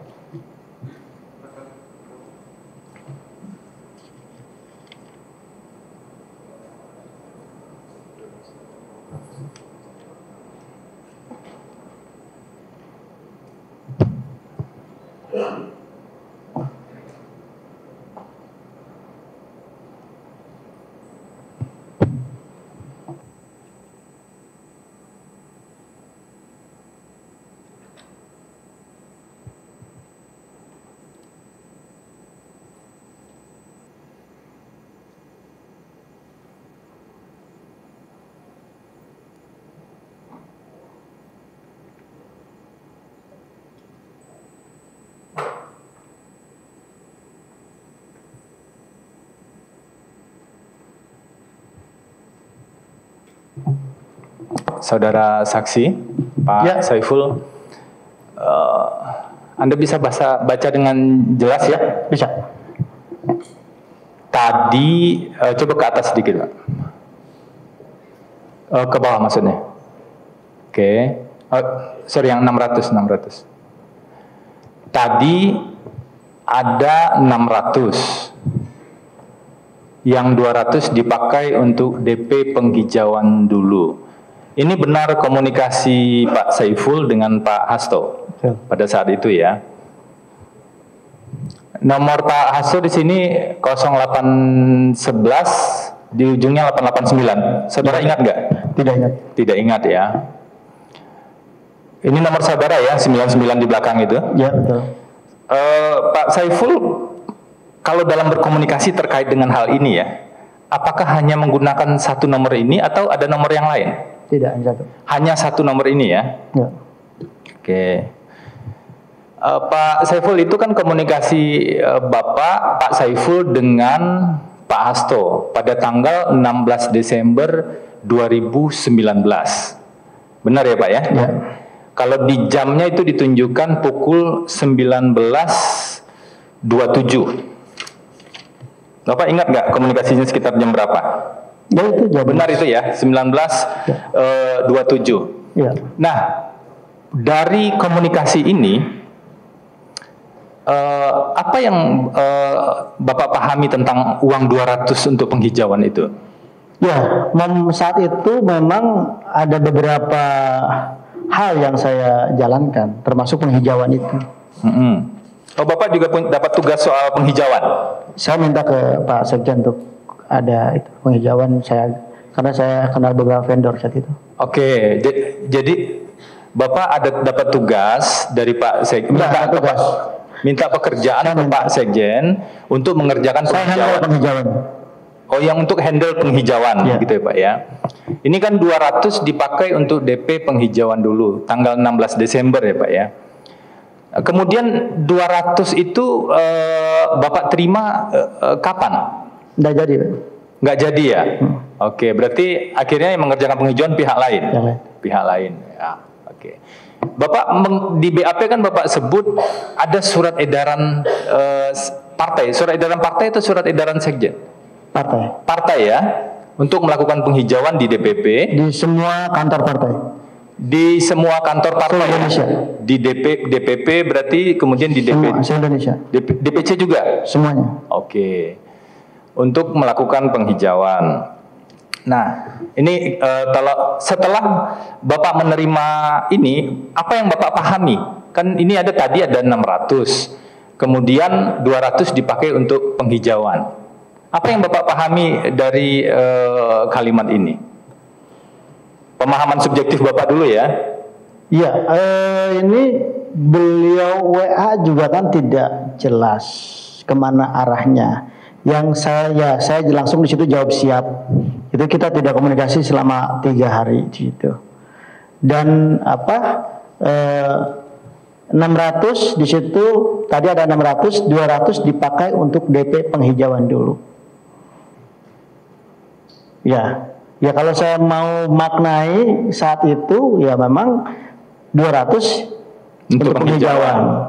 Saudara saksi, Pak Saiful, Anda bisa baca dengan jelas ya? Bisa. Tadi, coba ke atas sedikit Pak. Ke bawah maksudnya. Oke. Sorry yang 600. Tadi ada 600. Yang 200 dipakai untuk DP penghijauan dulu. Ini benar komunikasi Pak Saiful dengan Pak Hasto pada saat itu ya. Nomor Pak Hasto di sini 0811 di ujungnya 889. Saudara ingat nggak? Tidak ingat. Tidak ingat ya. Ini nomor saudara ya 99 di belakang itu. Ya betul. Pak Saiful kalau dalam berkomunikasi terkait dengan hal ini ya, apakah hanya menggunakan satu nomor ini atau ada nomor yang lain? Tidak, hanya satu. Hanya satu nomor ini ya? Ya. Oke. Pak Saiful itu kan komunikasi Bapak, Pak Saiful dengan Pak Hasto pada tanggal 16 Desember 2019. Benar ya Pak ya? Ya. Kalau di jamnya itu ditunjukkan pukul 19.27. Bapak ingat nggak komunikasinya sekitar jam berapa? Ya itu jam. Benar itu ya, 19.27. Ya. Nah, dari komunikasi ini, apa yang Bapak pahami tentang uang 200 untuk penghijauan itu? Ya, saat itu memang ada beberapa hal yang saya jalankan, termasuk penghijauan itu. Oh, Bapak juga dapat tugas soal penghijauan? Saya minta ke Pak Sekjen untuk ada itu penghijauan karena saya kenal beberapa vendor saat itu. Oke, jadi Bapak dapat tugas dari Pak Sekjen, minta pekerjaan ke Pak Sekjen untuk mengerjakan penghijauan. Oh, yang untuk handle penghijauan gitu ya Pak ya. Ini kan 200 dipakai untuk DP penghijauan dulu, tanggal 16 Desember ya Pak ya. Kemudian 200 itu Bapak terima kapan? Nggak jadi. Nggak jadi ya? Oke, berarti akhirnya yang mengerjakan penghijauan pihak lain? Pihak lain, ya. Oke. Bapak di BAP kan Bapak sebut ada surat edaran partai, surat edaran partai atau surat edaran sekjen? Partai. Partai ya, untuk melakukan penghijauan di DPP. Di semua kantor partai. Di semua kantor partai. Indonesia. Di DPP berarti kemudian di DPC. Semua Indonesia. DPC juga? Semuanya. Oke. Untuk melakukan penghijauan. Nah, ini setelah Bapak menerima ini, apa yang Bapak pahami? Kan ini tadi ada 600, kemudian 200 dipakai untuk penghijauan. Apa yang Bapak pahami dari kalimat ini? Pemahaman subjektif Bapak dulu ya. Iya, ini beliau WA juga kan tidak jelas kemana arahnya. Yang saya langsung di situ jawab siap. Itu kita tidak komunikasi selama 3 hari di situ. Dan 600 di situ tadi ada 600, 200 dipakai untuk DP penghijauan dulu. Ya, kalau saya mau maknai saat itu ya memang 200 untuk penghijauan.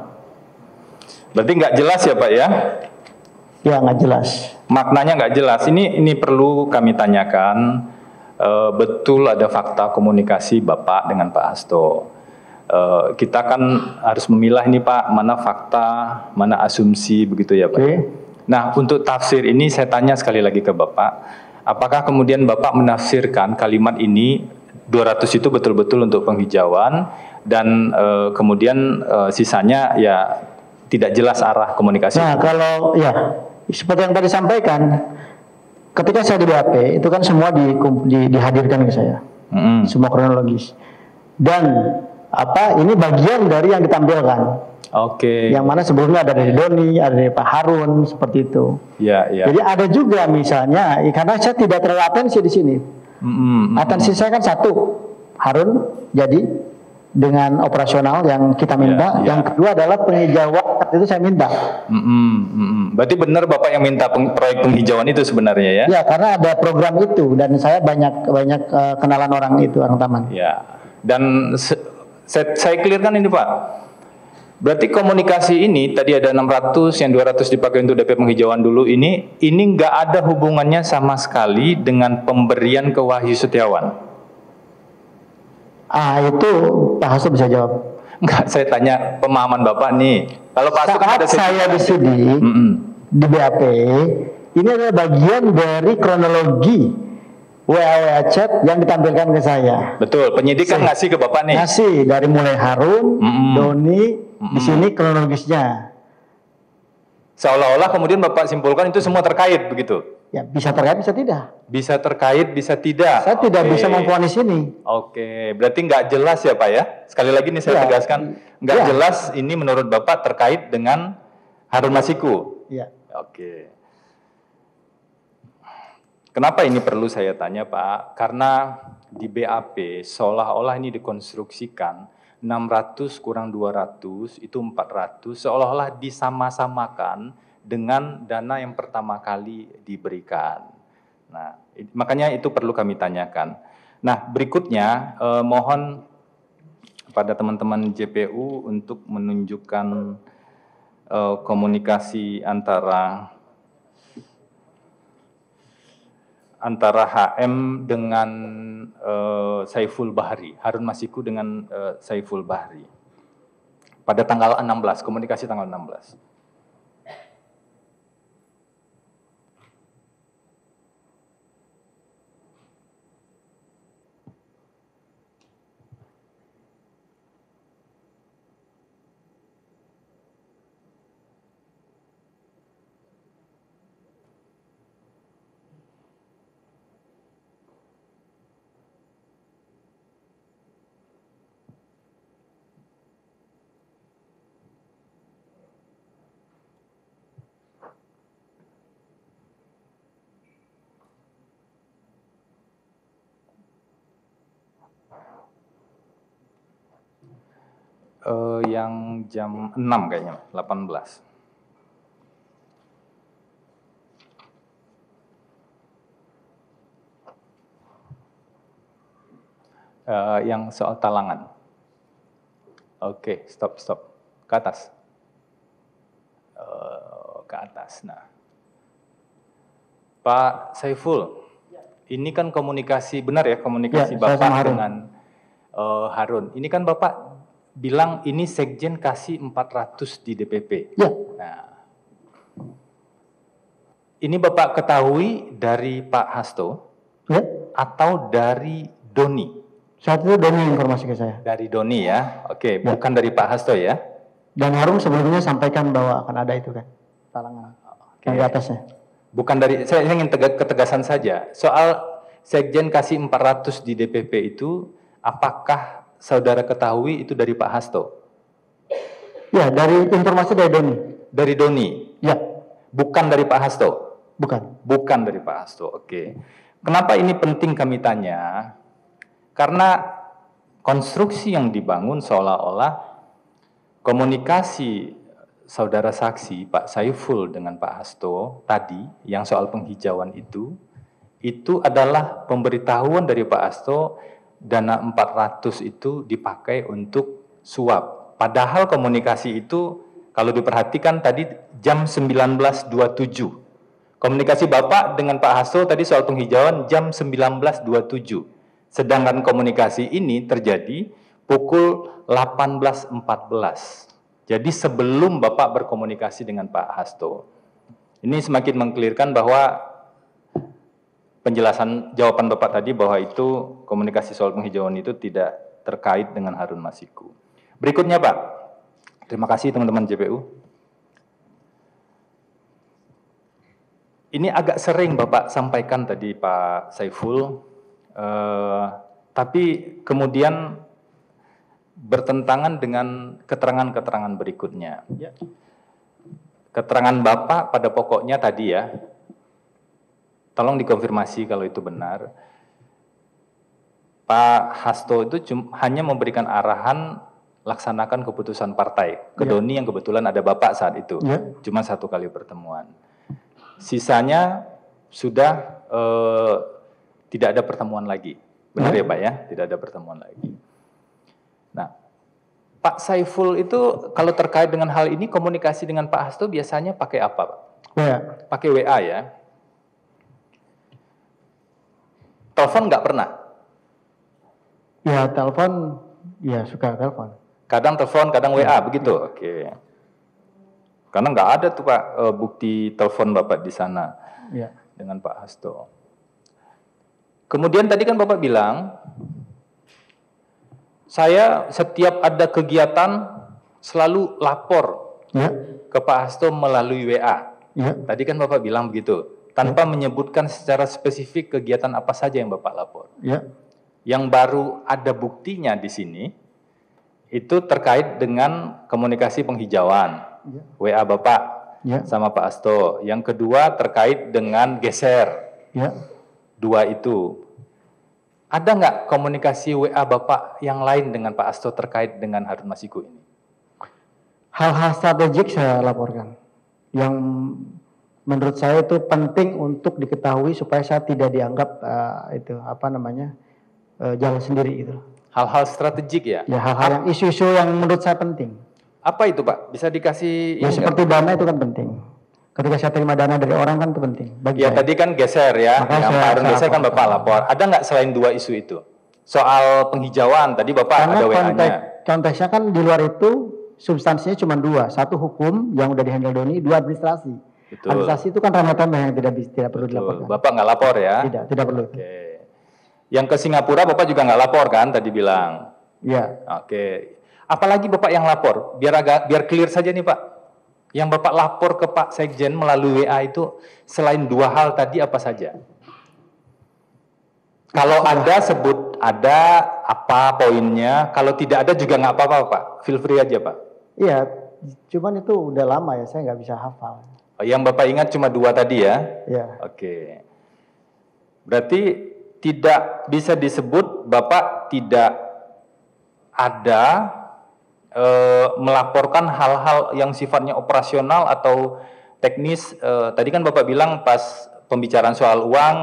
Berarti nggak jelas ya Pak ya? Ya nggak jelas. Maknanya nggak jelas. Ini perlu kami tanyakan. Betul ada fakta komunikasi Bapak dengan Pak Hasto. Kita kan harus memilah ini Pak, mana fakta, mana asumsi begitu ya Pak. Okay. Nah untuk tafsir ini saya tanya sekali lagi ke Bapak. Apakah kemudian Bapak menafsirkan kalimat ini 200 itu betul-betul untuk penghijauan dan kemudian sisanya ya tidak jelas arah komunikasi? Nah kalau ya seperti yang tadi sampaikan, ketika saya di BAP itu kan semua dihadirkan ke saya, semua kronologis. Dan ini bagian dari yang ditampilkan. Oke. Yang mana sebelumnya ada dari Doni, ada dari Pak Harun, seperti itu. Ya, ya. Jadi ada juga misalnya, karena saya tidak terlalu atensi di sini. Atensi saya kan satu, Harun jadi dengan operasional yang kita minta. Yang kedua adalah penghijauan itu saya minta. Berarti benar Bapak yang minta proyek penghijauan itu sebenarnya ya? Ya, karena ada program itu dan saya banyak kenalan orang itu, orang taman. Ya. Dan saya clearkan ini Pak. Berarti komunikasi ini tadi ada 600, yang 200 dipakai untuk DP penghijauan dulu ini nggak ada hubungannya sama sekali dengan pemberian ke Wahyu Setiawan. Itu Pak Hasto bisa jawab. Enggak, saya tanya pemahaman Bapak nih. Kalau Pak Hasto kan ada saya di sini di BAP, ini adalah bagian dari kronologi WA chat yang ditampilkan ke saya. Betul, penyidik kan ngasih ke Bapak nih. Ngasih dari mulai Harun, Doni, di sini kronologisnya. Seolah-olah kemudian Bapak simpulkan itu semua terkait begitu? Ya, bisa terkait, bisa tidak. Bisa terkait, bisa tidak. Saya tidak bisa memvonis ini. Oke, berarti nggak jelas ya Pak ya? Sekali lagi nih saya tegaskan, nggak jelas ini menurut Bapak terkait dengan Harun Masiku. Iya. Oke. Kenapa ini perlu saya tanya Pak? Karena di BAP seolah-olah ini dikonstruksikan 600 kurang 200 itu 400 seolah-olah disama-samakan dengan dana yang pertama kali diberikan. Nah, makanya itu perlu kami tanyakan. Nah, berikutnya mohon pada teman-teman JPU untuk menunjukkan komunikasi antara HM dengan Saiful Bahri, Harun Masiku dengan Saiful Bahri. Pada tanggal 16, komunikasi tanggal 16. Yang jam 6 kayaknya, 18. Yang soal talangan. Oke, stop. Ke atas. ke atas. Nah, Pak Saiful, ini kan komunikasi, benar ya komunikasi Ya, saya sama Bapak Harun. dengan Harun. Ini kan Bapak bilang ini Sekjen kasih 400 di DPP. Ya, Nah, ini Bapak ketahui dari Pak Hasto ya. atau dari Doni? Saat itu Doni informasi ke saya. Dari Doni ya, oke, Ya. bukan dari Pak Hasto ya? Dan Harun sebelumnya sampaikan bahwa akan ada itu kan, talangan yang di atasnya. Bukan dari, saya ingin ketegasan saja. Soal Sekjen kasih 400 di DPP itu, apakah saudara ketahui itu dari Pak Hasto? Ya, dari informasi dari Doni. Dari Doni? Ya, Bukan dari Pak Hasto? bukan. Bukan dari Pak Hasto, oke. Kenapa ini penting kami tanya? Karena konstruksi yang dibangun seolah-olah komunikasi saudara saksi Pak Saiful dengan Pak Hasto tadi yang soal penghijauan itu adalah pemberitahuan dari Pak Hasto dana 400 itu dipakai untuk suap. Padahal komunikasi itu kalau diperhatikan tadi jam 19.27. Komunikasi Bapak dengan Pak Hasto tadi soal penghijauan jam 19.27. Sedangkan komunikasi ini terjadi pukul 18.14. Jadi sebelum Bapak berkomunikasi dengan Pak Hasto. Ini semakin mengklirkan bahwa penjelasan jawaban Bapak tadi bahwa itu komunikasi soal penghijauan itu tidak terkait dengan Harun Masiku. Berikutnya Pak. Terima kasih teman-teman JPU. Ini agak sering Bapak sampaikan tadi Pak Saiful, tapi kemudian bertentangan dengan keterangan-keterangan berikutnya. Ya. Keterangan Bapak pada pokoknya tadi ya, tolong dikonfirmasi kalau itu benar. Pak Hasto itu hanya memberikan arahan laksanakan keputusan partai ke Ya. Doni yang kebetulan ada Bapak saat itu, Ya. cuma 1 kali pertemuan. Sisanya sudah tidak ada pertemuan lagi, benar ya Pak ya, tidak ada pertemuan lagi. Nah, Pak Saiful itu kalau terkait dengan hal ini komunikasi dengan Pak Hasto biasanya pakai apa Pak? Ya, Pakai WA ya? Telepon nggak pernah? ya telepon, ya suka telepon. Kadang telepon, kadang WA, begitu? Oke. Karena nggak ada tuh Pak bukti telepon Bapak di sana Ya, dengan Pak Hasto. Kemudian tadi kan Bapak bilang, saya setiap ada kegiatan selalu lapor ya, ke Pak Hasto melalui WA. ya, Tadi kan Bapak bilang begitu, tanpa menyebutkan secara spesifik kegiatan apa saja yang Bapak lapor. ya, Yang baru ada buktinya di sini, itu terkait dengan komunikasi penghijauan. ya, WA Bapak ya, sama Pak Hasto. Yang kedua terkait dengan geser. ya. 2 itu. Ada nggak komunikasi WA Bapak yang lain dengan Pak Hasto terkait dengan Harun Masiku ini? Hal-hal strategik saya laporkan. Yang menurut saya itu penting untuk diketahui supaya saya tidak dianggap jalan sendiri gitu. Hal-hal strategik ya? Ya, hal-hal yang isu-isu yang menurut saya penting. Apa itu Pak? Bisa dikasih? Ya ini seperti dana itu kan penting. Ketika saya terima dana dari orang kan itu penting. Bagi ya saya. tadi kan geser ya, Makanya yang saya- Pak Harun saya geser kan Bapak lapor. Ada nggak selain 2 isu itu? Soal penghijauan tadi Bapak Karena ada WA-nya. konteksnya kan di luar itu substansinya cuma 2. 1 hukum yang udah dihandle Doni, 2 administrasi. Betul. Administrasi itu kan remeh-temeh yang tidak perlu Betul. dilaporkan. Bapak nggak lapor ya? Tidak perlu. Oke. Yang ke Singapura Bapak juga nggak lapor kan tadi bilang? Ya, Oke. Apalagi Bapak yang lapor? Biar clear saja nih Pak. Yang Bapak lapor ke Pak Sekjen melalui WA itu selain 2 hal tadi apa saja? Kalau ada sebut ada apa poinnya, kalau tidak ada juga nggak apa-apa Pak, feel free aja Pak. iya. Cuman itu udah lama ya, saya nggak bisa hafal. Oh, yang Bapak ingat cuma 2 tadi ya? Ya, Oke. Berarti tidak bisa disebut Bapak tidak ada melaporkan hal-hal yang sifatnya operasional atau teknis. Tadi kan Bapak bilang pas pembicaraan soal uang,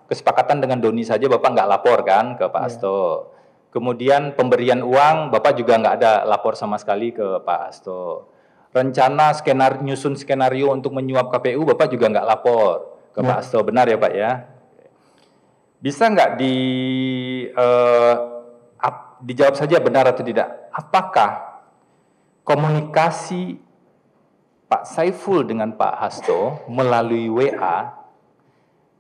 kesepakatan dengan Doni saja Bapak nggak lapor kan ke Pak Hasto. Kemudian pemberian uang Bapak juga nggak ada lapor sama sekali ke Pak Hasto. rencana nyusun skenario untuk menyuap KPU, Bapak juga nggak lapor ke Pak Hasto, benar ya Pak ya? Bisa nggak dijawab saja benar atau tidak? Apakah komunikasi Pak Saiful dengan Pak Hasto melalui WA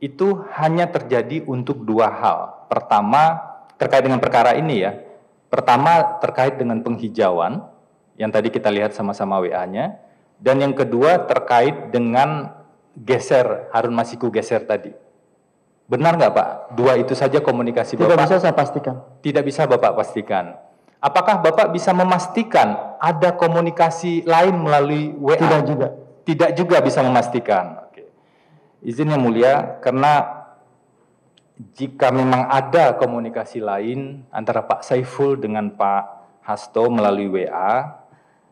itu hanya terjadi untuk dua hal. Pertama, terkait dengan perkara ini ya. Pertama, terkait dengan penghijauan, yang tadi kita lihat sama-sama WA-nya. Dan yang kedua, terkait dengan Harun Masiku geser tadi. Benar nggak Pak? Dua itu saja komunikasi Bapak? Tidak bisa saya pastikan. Tidak bisa Bapak pastikan. Apakah Bapak bisa memastikan ada komunikasi lain melalui WA? Tidak juga. Tidak juga bisa memastikan. Oke. Izin yang mulia, karena jika memang ada komunikasi lain antara Pak Saiful dengan Pak Hasto melalui WA,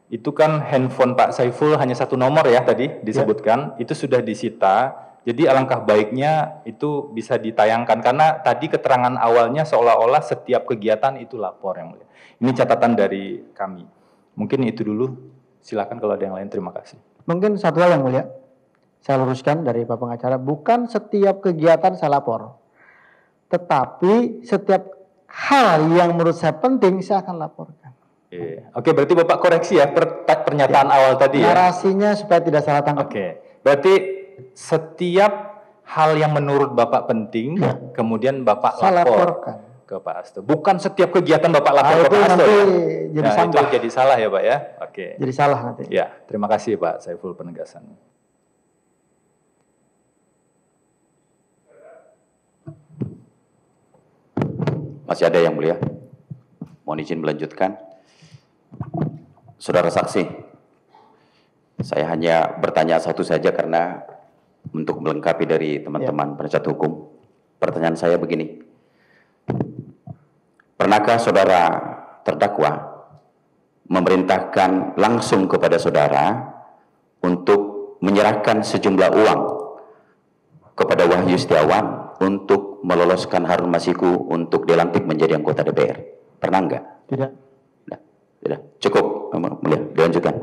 itu kan handphone Pak Saiful hanya satu nomor ya tadi disebutkan, itu sudah disita. Jadi alangkah baiknya itu bisa ditayangkan, karena tadi keterangan awalnya seolah-olah setiap kegiatan itu lapor yang mulia. Ini catatan dari kami. Mungkin itu dulu. Silakan kalau ada yang lain. Terima kasih. Mungkin satu hal yang mulia, saya luruskan dari Pak Pengacara, bukan setiap kegiatan saya lapor, tetapi setiap hal yang menurut saya penting saya akan laporkan. Oke, berarti Bapak koreksi ya pernyataan awal tadi ya. Narasinya supaya tidak salah tangkap. Oke, berarti setiap hal yang menurut Bapak penting, kemudian Bapak laporkan ke Pak Hasto. Bukan setiap kegiatan Bapak lapor ke Pak Hasto. Jadi itu jadi salah ya Pak ya. Oke. Jadi salah nanti. Ya, terima kasih Pak Saiful penegasannya. Masih ada yang mulia? Mohon izin melanjutkan. Saudara saksi, saya hanya bertanya satu saja karena untuk melengkapi dari teman-teman penasihat hukum. Pertanyaan saya begini. Pernahkah saudara terdakwa memerintahkan langsung kepada saudara untuk menyerahkan sejumlah uang kepada Wahyu Setiawan untuk meloloskan Harun Masiku untuk dilantik menjadi anggota DPR? Pernah enggak? Tidak. Tidak. Cukup, mulia. Dilanjutkan.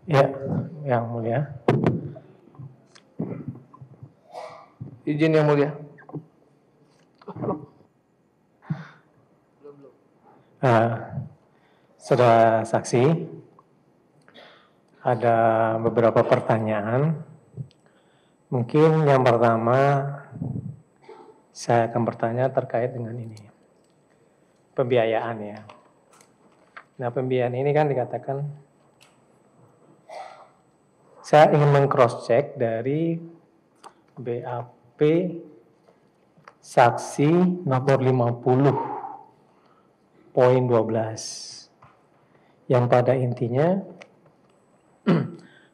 Ya, yang mulia. Izin yang mulia. Saudara saksi, ada beberapa pertanyaan. Mungkin yang pertama saya akan bertanya terkait dengan ini, pembiayaan ya. Nah, pembiayaan ini kan dikatakan, saya ingin meng-cross check dari BAP saksi nomor 50.12 yang pada intinya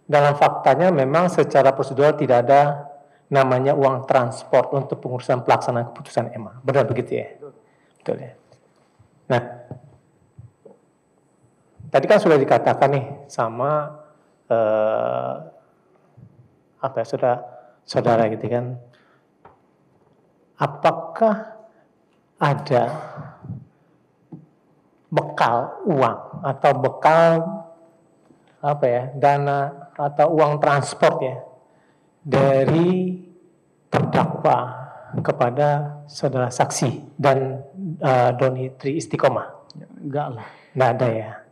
dalam faktanya memang secara prosedural tidak ada namanya uang transport untuk pengurusan pelaksanaan keputusan MA. Benar begitu ya? Betul ya. Nah, tadi kan sudah dikatakan nih sama saudara gitu kan, apakah ada bekal uang atau bekal dana atau uang transport ya dari terdakwa kepada saudara saksi dan Doni Tri Istiqomah? Enggak lah. Enggak ada ya.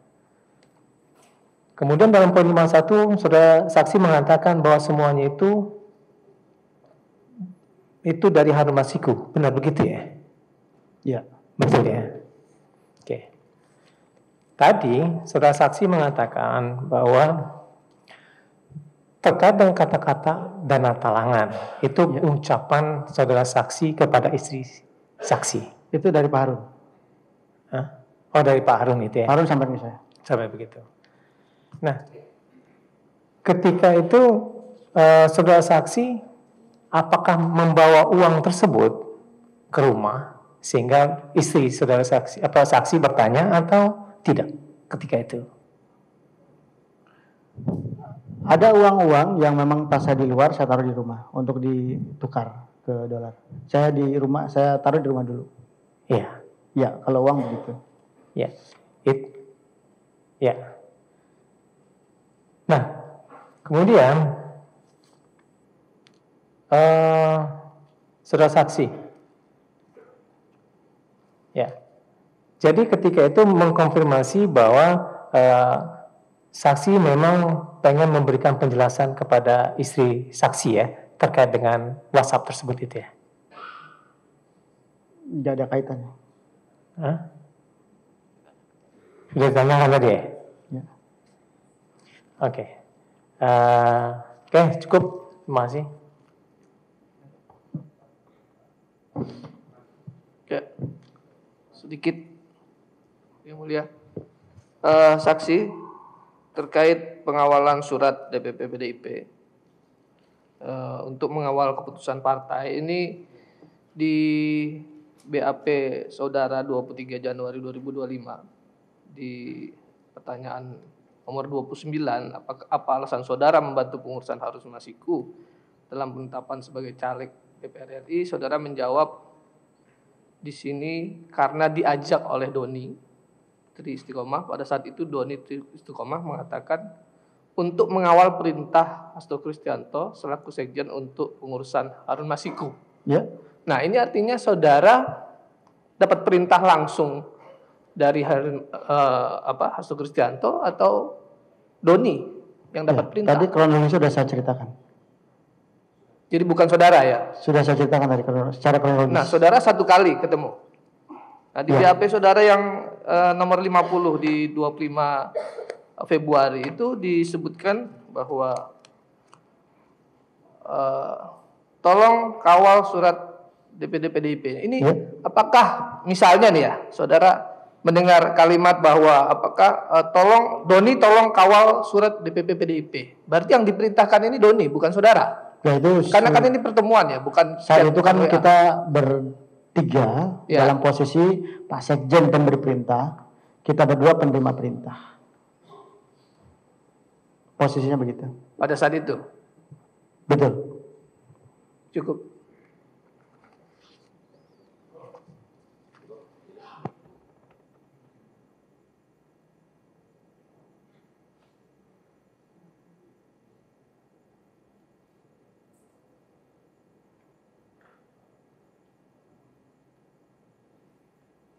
Kemudian dalam poin 51 saudara saksi mengatakan bahwa semuanya itu dari Harun Masiku. Benar begitu ya? Ya. Betul ya? Oke. Tadi saudara saksi mengatakan bahwa terkait dengan kata-kata dana talangan, itu ucapan saudara saksi kepada istri saksi. Itu dari Pak Harun. Hah? Oh, dari Pak Harun itu ya? Harun sampai ke saya. Sampai begitu. Nah, ketika itu saudara saksi apakah membawa uang tersebut ke rumah sehingga istri saudara saksi atau saksi bertanya atau tidak ketika itu? Ada uang-uang yang memang pas saya di luar saya taruh di rumah untuk ditukar ke dolar. Saya di rumah, saya taruh di rumah dulu. Iya. Ya, kalau uang begitu. Ya. Ya. Nah, kemudian saudara saksi, ya. Jadi ketika itu mengkonfirmasi bahwa saksi memang pengen memberikan penjelasan kepada istri saksi ya terkait dengan WhatsApp tersebut itu ya. Tidak ada kaitannya. Hah? Sudah ditanyakan tadi ya? Ya. Oke. Oke, cukup. Terima kasih. Oke. Sedikit yang mulia. Saksi terkait pengawalan surat DPP PDIP untuk mengawal keputusan partai ini di BAP Saudara 23 Januari 2025 di pertanyaan nomor 29, apa alasan saudara membantu pengurusan Harun Masiku dalam penetapan sebagai caleg DPR RI? Saudara menjawab di sini karena diajak oleh Doni Tri Istiqomah. Pada saat itu Doni Tri Istiqomah mengatakan untuk mengawal perintah Hasto Kristianto selaku sekjen untuk pengurusan Harun Masiku. Ya. Nah, ini artinya saudara dapat perintah langsung dari Hasto Kristianto atau Doni yang dapat perintah? Tadi kronologisnya sudah saya ceritakan. Jadi bukan saudara ya? Sudah saya ceritakan tadi secara kronologis. Nah, saudara satu kali ketemu. Nah, di BAP saudara yang nomor 50 di 25 Februari itu disebutkan bahwa tolong kawal surat DPD PDIP. Ini apakah misalnya nih ya, saudara mendengar kalimat bahwa apakah Doni tolong kawal surat DPP PDIP. Berarti yang diperintahkan ini Doni, bukan saudara. Ya, itu Karena kan ini pertemuan ya, bukan saat itu kan WA. kita bertiga Ya. dalam posisi Pak Sekjen pemberi perintah, kita berdua penerima perintah. Posisinya begitu. Pada saat itu. Betul. Cukup.